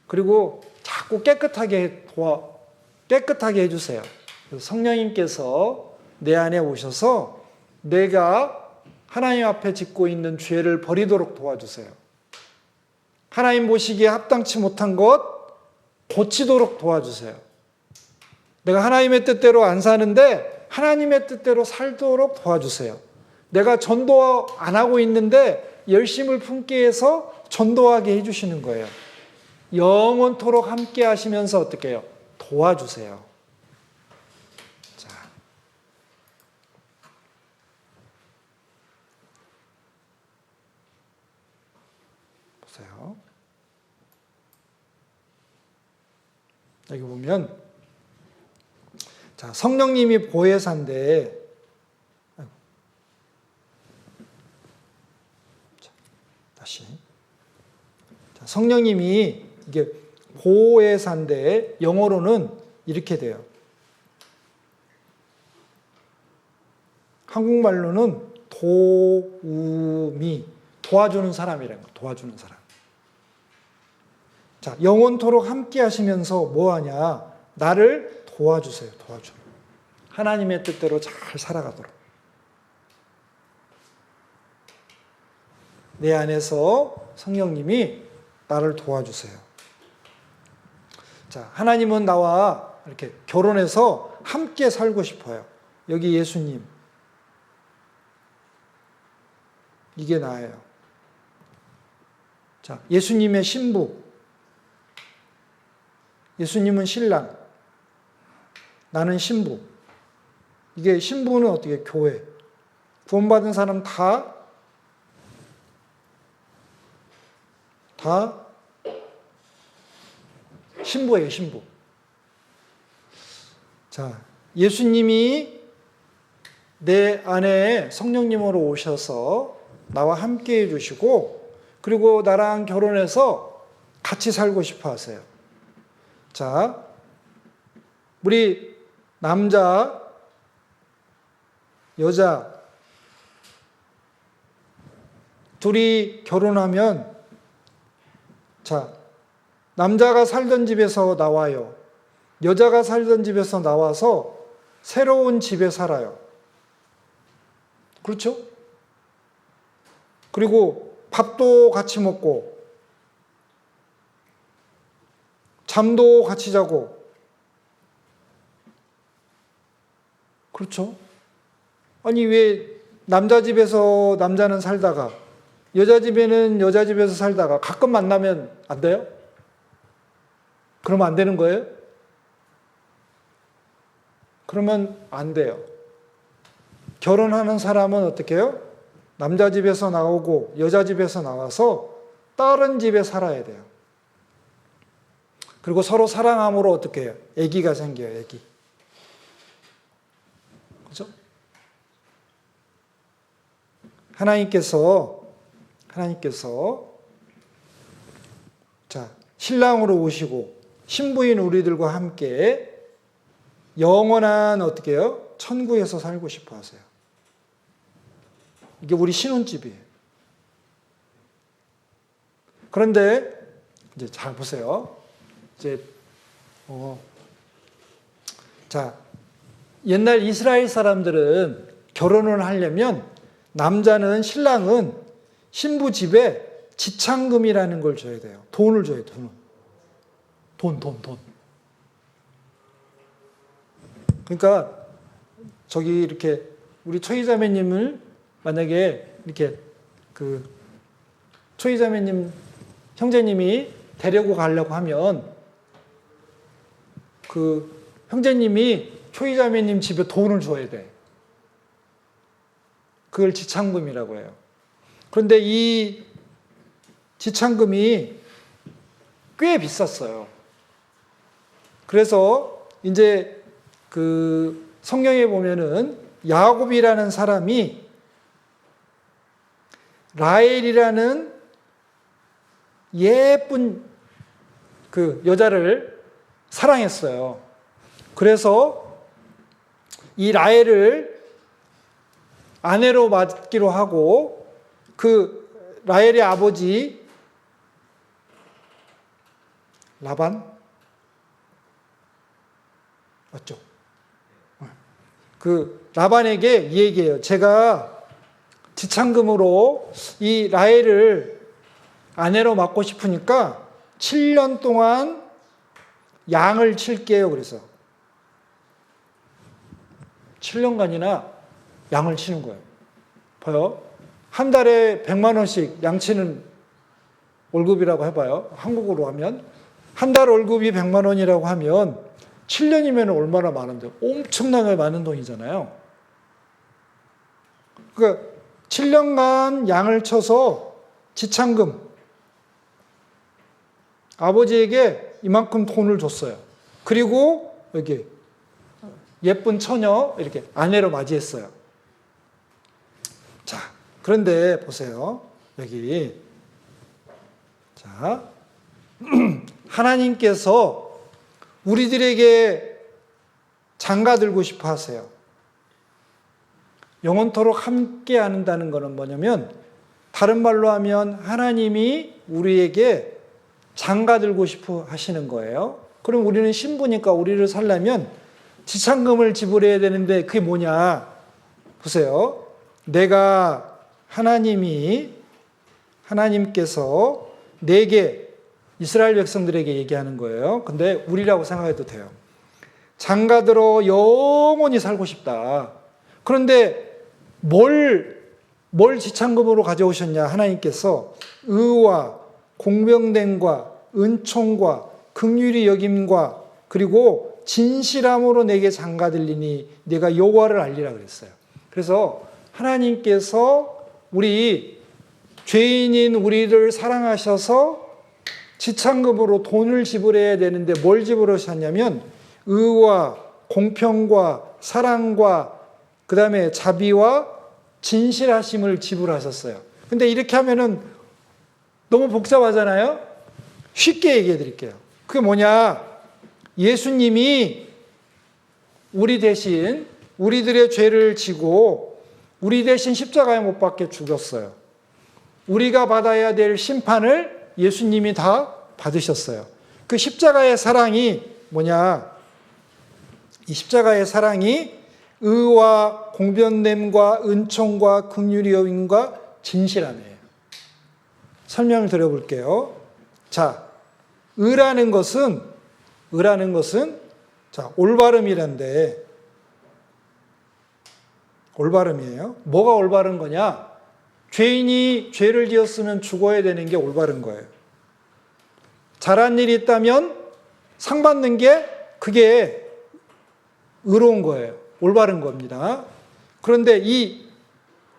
그리고 자꾸 깨끗하게 해주세요. 성령님께서 내 안에 오셔서 내가 하나님 앞에 짓고 있는 죄를 버리도록 도와주세요. 하나님 보시기에 합당치 못한 것 고치도록 도와주세요. 내가 하나님의 뜻대로 안 사는데 하나님의 뜻대로 살도록 도와주세요. 내가 전도 안 하고 있는데 열심을 품게 해서 전도하게 해주시는 거예요. 영원토록 함께 하시면서 어떻게 해요? 도와주세요. 자, 보세요. 여기 보면 자, 성령님이 보혜사인데 다시 자, 성령님이 이게 보혜사인데 영어로는 이렇게 돼요. 한국말로는 도우미, 도와주는 사람이라는 거, 도와주는 사람. 자, 영원토록 함께 하시면서 뭐 하냐? 나를 도와주세요, 도와줘. 하나님의 뜻대로 잘 살아가도록. 내 안에서 성령님이 나를 도와주세요. 자, 하나님은 나와 이렇게 결혼해서 함께 살고 싶어요. 여기 예수님. 이게 나예요. 자, 예수님의 신부. 예수님은 신랑. 나는 신부. 이게 신부는 어떻게? 교회. 구원받은 사람 다 신부예요, 신부. 자, 예수님이 내 안에 성령님으로 오셔서 나와 함께 해주시고, 그리고 나랑 결혼해서 같이 살고 싶어 하세요. 자, 우리 남자, 여자, 둘이 결혼하면, 자, 남자가 살던 집에서 나와요. 여자가 살던 집에서 나와서 새로운 집에 살아요. 그렇죠? 그리고 밥도 같이 먹고, 잠도 같이 자고, 그렇죠? 아니, 왜 남자 집에서 남자는 살다가, 여자 집에는 여자 집에서 살다가 가끔 만나면 안 돼요? 그러면 안 되는 거예요? 그러면 안 돼요. 결혼하는 사람은 어떻게 해요? 남자 집에서 나오고 여자 집에서 나와서 다른 집에 살아야 돼요. 그리고 서로 사랑함으로 어떻게 해요? 아기가 생겨요, 아기. 그죠? 하나님께서 자, 신랑으로 오시고 신부인 우리들과 함께 영원한 어떻게 해요? 천국에서 살고 싶어 하세요. 이게 우리 신혼집이에요. 그런데 이제 잘 보세요. 이제 자, 옛날 이스라엘 사람들은 결혼을 하려면 남자는 신랑은 신부 집에 지창금이라는 걸 줘야 돼요. 돈을 줘야 돼요. 돈. 그러니까 저기 이렇게 우리 초이자매님을 만약에 이렇게 그 초이자매님 형제님이 데리고 가려고 하면 그 형제님이 초이자매님 집에 돈을 줘야 돼. 그걸 지창금이라고 해요. 그런데 이 지창금이 꽤 비쌌어요. 그래서 이제 그 성경에 보면은 야곱이라는 사람이 라헬이라는 예쁜 그 여자를 사랑했어요. 그래서 이 라헬을 아내로 맡기로 하고 그 라헬의 아버지 라반 맞죠? 그 라반에게 이 얘기해요. 제가 지창금으로 이 라헬을 아내로 맡고 싶으니까 7년 동안 양을 칠게요. 그래서 7년간이나 양을 치는 거예요. 봐요. 한 달에 100만 원씩 양치는 월급이라고 해봐요. 한국으로 하면 한 달 월급이 100만 원이라고 하면 7년이면 얼마나 많은데 엄청나게 많은 돈이잖아요. 그러니까 7년간 양을 쳐서 지창금 아버지에게 이만큼 돈을 줬어요. 그리고 여기 예쁜 처녀 이렇게 아내로 맞이했어요. 자, 그런데 보세요. 여기 자, 하나님께서 우리들에게 장가들고 싶어 하세요. 영원토록 함께 한다는 것은 뭐냐면 다른 말로 하면 하나님이 우리에게 장가들고 싶어 하시는 거예요. 그럼 우리는 신부니까 우리를 살려면 지참금을 지불해야 되는데 그게 뭐냐? 보세요. 내가 하나님께서 내게 이스라엘 백성들에게 얘기하는 거예요. 근데 우리라고 생각해도 돼요. 장가들어 영원히 살고 싶다. 그런데 뭘 지참금으로 가져오셨냐? 하나님께서 의와 공평됨과 은총과 긍휼히 여김과 그리고 진실함으로 내게 장가들리니 내가 여호와를 알리라 그랬어요. 그래서 하나님께서 우리 죄인인 우리를 사랑하셔서 지참금으로 돈을 지불해야 되는데 뭘 지불하셨냐면 의와 공평과 사랑과 그 다음에 자비와 진실하심을 지불하셨어요. 근데 이렇게 하면은 너무 복잡하잖아요? 쉽게 얘기해 드릴게요. 그게 뭐냐? 예수님이 우리 대신 우리들의 죄를 지고 우리 대신 십자가에 못 박혀 죽었어요. 우리가 받아야 될 심판을 예수님이 다 받으셨어요. 그 십자가의 사랑이 뭐냐? 이 십자가의 사랑이 의와 공변됨과 은총과 긍휼이 여김과 진실함이에요. 설명을 드려볼게요. 자, 의라는 것은 자, 올바름이란데 올바름이에요. 뭐가 올바른 거냐? 죄인이 죄를 지었으면 죽어야 되는 게 올바른 거예요. 잘한 일이 있다면 상 받는 게 그게 의로운 거예요. 올바른 겁니다. 그런데 이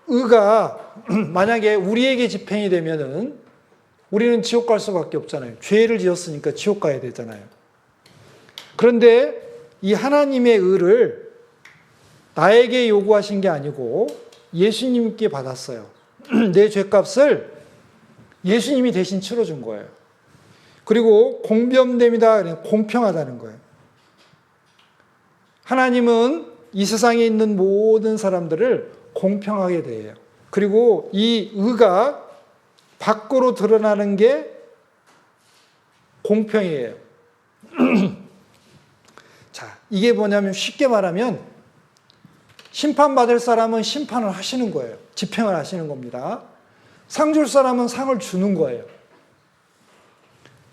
의가 만약에 우리에게 집행이 되면은 우리는 지옥 갈 수밖에 없잖아요. 죄를 지었으니까 지옥 가야 되잖아요. 그런데 이 하나님의 의를 나에게 요구하신 게 아니고 예수님께 받았어요. 내 죄값을 예수님이 대신 치러준 거예요. 그리고 공평됨이다, 공평하다는 거예요. 하나님은 이 세상에 있는 모든 사람들을 공평하게 대해요. 그리고 이 의가 밖으로 드러나는 게 공평이에요. 자, 이게 뭐냐면 쉽게 말하면 심판받을 사람은 심판을 하시는 거예요. 집행을 하시는 겁니다. 상 줄 사람은 상을 주는 거예요.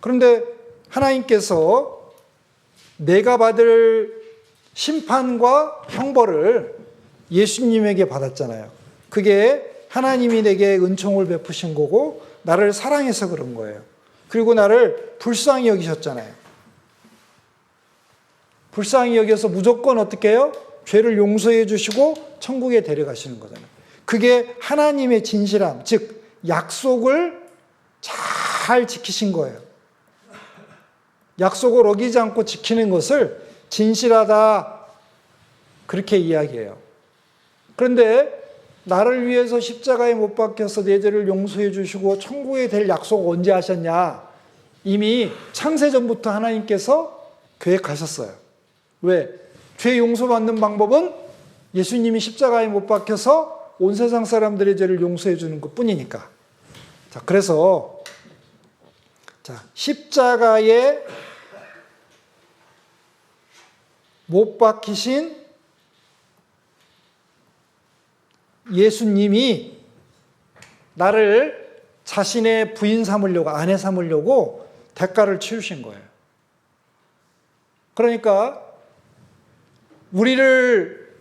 그런데 하나님께서 내가 받을 심판과 형벌을 예수님에게 받았잖아요. 그게 하나님이 내게 은총을 베푸신 거고 나를 사랑해서 그런 거예요. 그리고 나를 불쌍히 여기셨잖아요. 불쌍히 여겨서 무조건 어떻게 해요? 죄를 용서해 주시고 천국에 데려가시는 거잖아요. 그게 하나님의 진실함, 즉 약속을 잘 지키신 거예요. 약속을 어기지 않고 지키는 것을 진실하다 그렇게 이야기해요. 그런데 나를 위해서 십자가에 못 박혀서 내 죄를 용서해 주시고 천국에 될 약속 언제 하셨냐? 이미 창세전부터 하나님께서 계획하셨어요. 왜? 죄 용서받는 방법은 예수님이 십자가에 못 박혀서 온 세상 사람들의 죄를 용서해 주는 것뿐이니까. 자, 그래서 십자가에 못 박히신 예수님이 나를 자신의 부인 삼으려고, 아내 삼으려고 대가를 치르신 거예요. 그러니까 우리를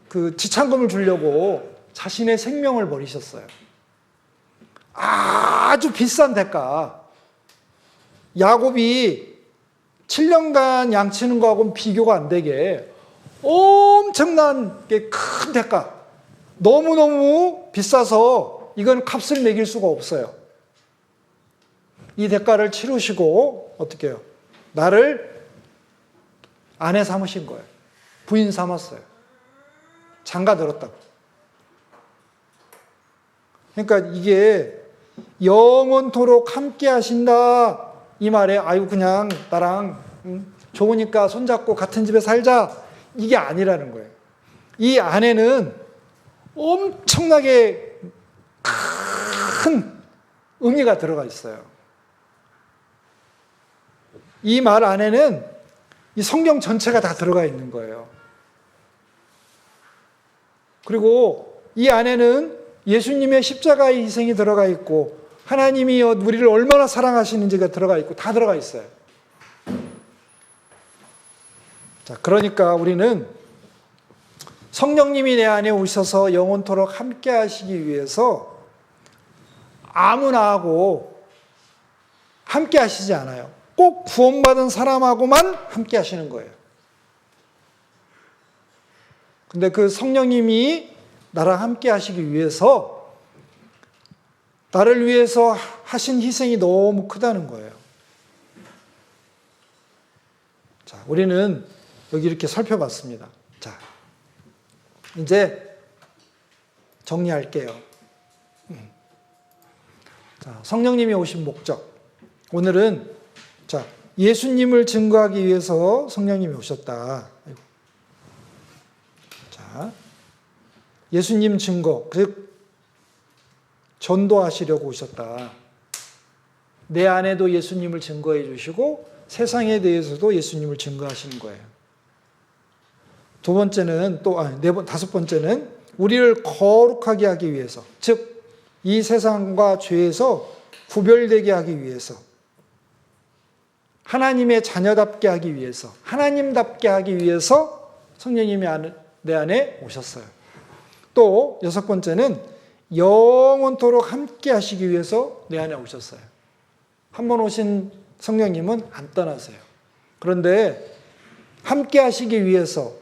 그 지참금을 주려고 자신의 생명을 버리셨어요. 아주 비싼 대가. 야곱이 7년간 양치는 거하고는 비교가 안 되게 엄청난 큰 대가. 너무너무 비싸서 이건 값을 매길 수가 없어요. 이 대가를 치르시고 어떻게 해요? 나를 아내 삼으신 거예요. 부인 삼았어요. 장가 들었다고. 그러니까 이게 영원토록 함께 하신다 이 말에 아유 그냥 나랑 좋으니까 손잡고 같은 집에 살자 이게 아니라는 거예요. 이 안에는 엄청나게 큰 의미가 들어가 있어요. 이 말 안에는 이 성경 전체가 다 들어가 있는 거예요. 그리고 이 안에는 예수님의 십자가의 희생이 들어가 있고 하나님이 우리를 얼마나 사랑하시는지가 들어가 있고 다 들어가 있어요. 자, 그러니까 우리는 성령님이 내 안에 오셔서 영원토록 함께 하시기 위해서 아무나 하고 함께 하시지 않아요. 꼭 구원받은 사람하고만 함께 하시는 거예요. 근데 그 성령님이 나랑 함께 하시기 위해서 나를 위해서 하신 희생이 너무 크다는 거예요. 자, 우리는 여기 이렇게 살펴봤습니다. 자, 이제 정리할게요. 자, 성령님이 오신 목적. 오늘은 자, 예수님을 증거하기 위해서 성령님이 오셨다. 자, 예수님 증거, 즉 전도하시려고 오셨다. 내 안에도 예수님을 증거해 주시고 세상에 대해서도 예수님을 증거하시는 거예요. 두 번째는 다섯 번째는 우리를 거룩하게 하기 위해서, 즉 이 세상과 죄에서 구별되게 하기 위해서, 하나님의 자녀답게 하기 위해서, 하나님답게 하기 위해서 성령님이 내 안에 오셨어요. 또 여섯 번째는 영원토록 함께 하시기 위해서 내 안에 오셨어요. 한 번 오신 성령님은 안 떠나세요. 그런데 함께 하시기 위해서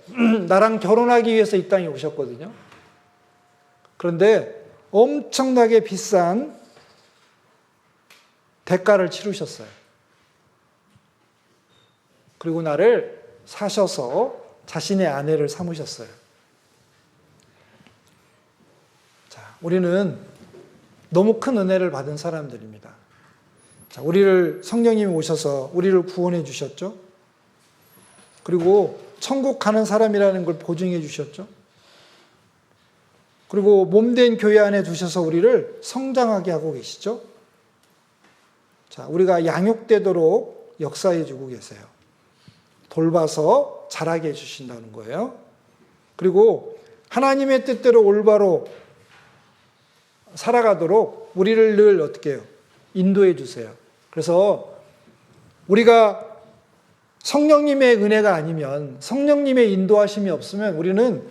나랑 결혼하기 위해서 이 땅에 오셨거든요. 그런데 엄청나게 비싼 대가를 치르셨어요. 그리고 나를 사셔서 자신의 아내를 삼으셨어요. 자, 우리는 너무 큰 은혜를 받은 사람들입니다. 자, 우리를 성령님이 오셔서 우리를 구원해 주셨죠. 그리고 천국 가는 사람이라는 걸 보증해 주셨죠. 그리고 몸된 교회 안에 두셔서 우리를 성장하게 하고 계시죠. 자, 우리가 양육되도록 역사해 주고 계세요. 돌봐서 자라게 해주신다는 거예요. 그리고 하나님의 뜻대로 올바로 살아가도록 우리를 늘 어떻게 해요? 인도해 주세요. 그래서 우리가 성령님의 은혜가 아니면, 성령님의 인도하심이 없으면 우리는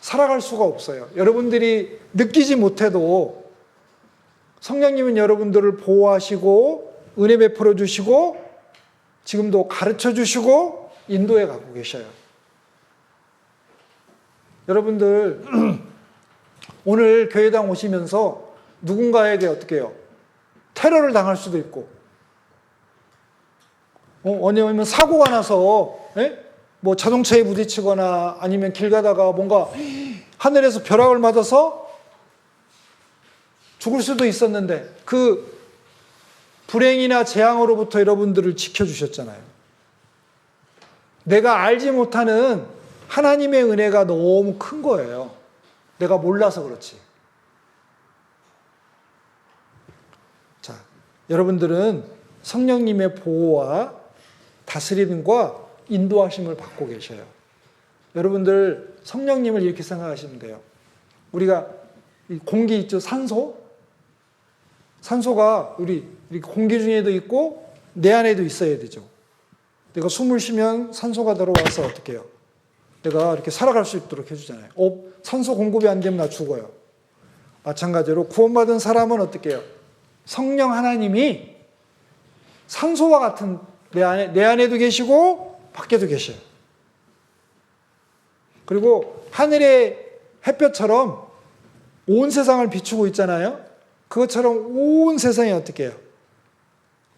살아갈 수가 없어요. 여러분들이 느끼지 못해도 성령님은 여러분들을 보호하시고 은혜 베풀어 주시고 지금도 가르쳐 주시고 인도해 가고 계셔요. 여러분들 오늘 교회당 오시면서 누군가에게 어떻게 해요? 테러를 당할 수도 있고 아니면 사고가 나서 뭐 자동차에 부딪히거나 아니면 길 가다가 뭔가 하늘에서 벼락을 맞아서 죽을 수도 있었는데 그 불행이나 재앙으로부터 여러분들을 지켜주셨잖아요. 내가 알지 못하는 하나님의 은혜가 너무 큰 거예요. 내가 몰라서 그렇지. 자, 여러분들은 성령님의 보호와 다스림과 인도하심을 받고 계셔요. 여러분들 성령님을 이렇게 생각하시면 돼요. 우리가 공기 있죠? 산소가 우리 공기 중에도 있고 내 안에도 있어야 되죠. 내가 숨을 쉬면 산소가 들어와서 어떻게 해요? 내가 이렇게 살아갈 수 있도록 해주잖아요. 산소 공급이 안 되면 나 죽어요. 마찬가지로 구원받은 사람은 어떻게 해요? 성령 하나님이 산소와 같은 내 안에도 계시고 밖에도 계셔요. 그리고 하늘의 햇볕처럼 온 세상을 비추고 있잖아요. 그것처럼 온 세상에 어떻게 해요?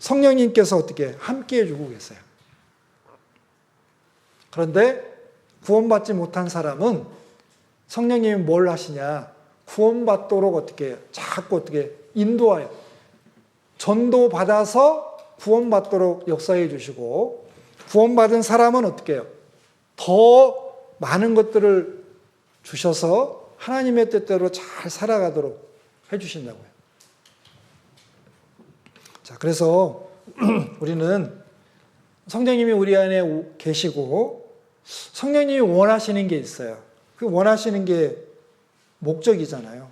성령님께서 어떻게 함께 해주고 계세요. 그런데 구원받지 못한 사람은 성령님이 뭘 하시냐? 구원받도록 어떻게 자꾸 어떻게 인도하여 전도 받아서 구원받도록 역사해 주시고, 구원받은 사람은 어떻게 해요? 더 많은 것들을 주셔서 하나님의 뜻대로 잘 살아가도록 해 주신다고요. 자, 그래서 우리는 성령님이 우리 안에 계시고 성령님이 원하시는 게 있어요. 그 원하시는 게 목적이잖아요.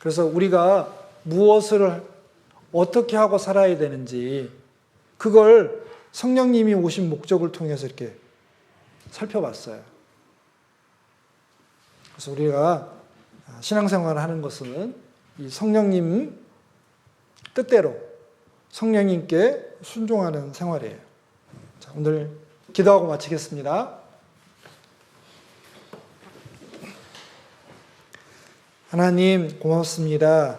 그래서 우리가 무엇을 어떻게 하고 살아야 되는지 그걸 성령님이 오신 목적을 통해서 이렇게 살펴봤어요. 그래서 우리가 신앙생활을 하는 것은 이 성령님 뜻대로 성령님께 순종하는 생활이에요. 자, 오늘 기도하고 마치겠습니다. 하나님 고맙습니다.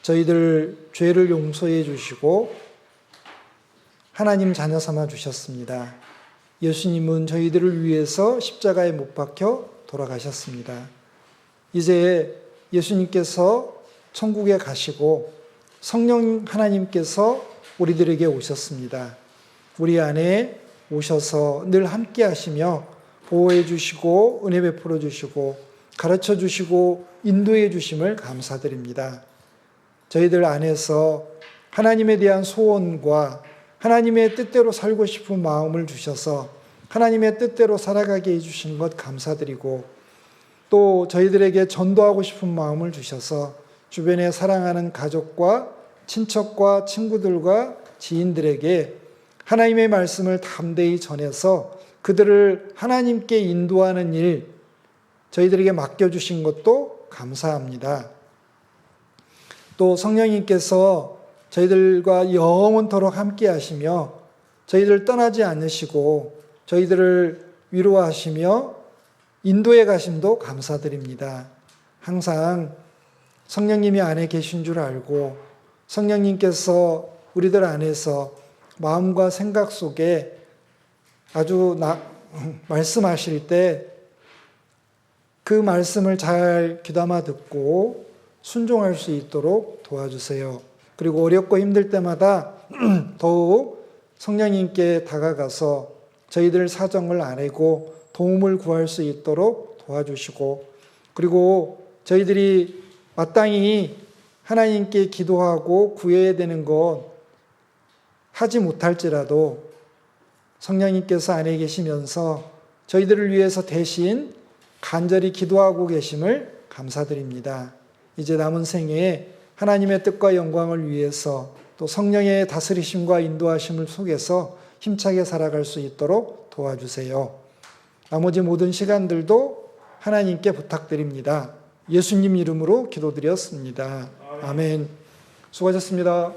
저희들 죄를 용서해 주시고 하나님 자녀 삼아 주셨습니다. 예수님은 저희들을 위해서 십자가에 못 박혀 돌아가셨습니다. 이제 예수님께서 천국에 가시고 성령 하나님께서 우리들에게 오셨습니다. 우리 안에 오셔서 늘 함께 하시며 보호해 주시고 은혜 베풀어 주시고 가르쳐 주시고 인도해 주심을 감사드립니다. 저희들 안에서 하나님에 대한 소원과 하나님의 뜻대로 살고 싶은 마음을 주셔서 하나님의 뜻대로 살아가게 해주시는 것 감사드리고, 또 저희들에게 전도하고 싶은 마음을 주셔서 주변에 사랑하는 가족과 친척과 친구들과 지인들에게 하나님의 말씀을 담대히 전해서 그들을 하나님께 인도하는 일 저희들에게 맡겨주신 것도 감사합니다. 또 성령님께서 저희들과 영원토록 함께 하시며 저희들을 떠나지 않으시고 저희들을 위로하시며 인도해 가심도 감사드립니다. 항상 성령님이 안에 계신 줄 알고 성령님께서 우리들 안에서 마음과 생각 속에 아주 말씀하실 때 그 말씀을 잘 귀담아 듣고 순종할 수 있도록 도와주세요. 그리고 어렵고 힘들 때마다 더욱 성령님께 다가가서 저희들 사정을 아뢰고 도움을 구할 수 있도록 도와주시고, 그리고 저희들이 마땅히 하나님께 기도하고 구해야 되는 것 하지 못할지라도 성령님께서 안에 계시면서 저희들을 위해서 대신 간절히 기도하고 계심을 감사드립니다. 이제 남은 생에 하나님의 뜻과 영광을 위해서 또 성령의 다스리심과 인도하심을 속에서 힘차게 살아갈 수 있도록 도와주세요. 나머지 모든 시간들도 하나님께 부탁드립니다. 예수님 이름으로 기도드렸습니다. 아멘. 수고하셨습니다.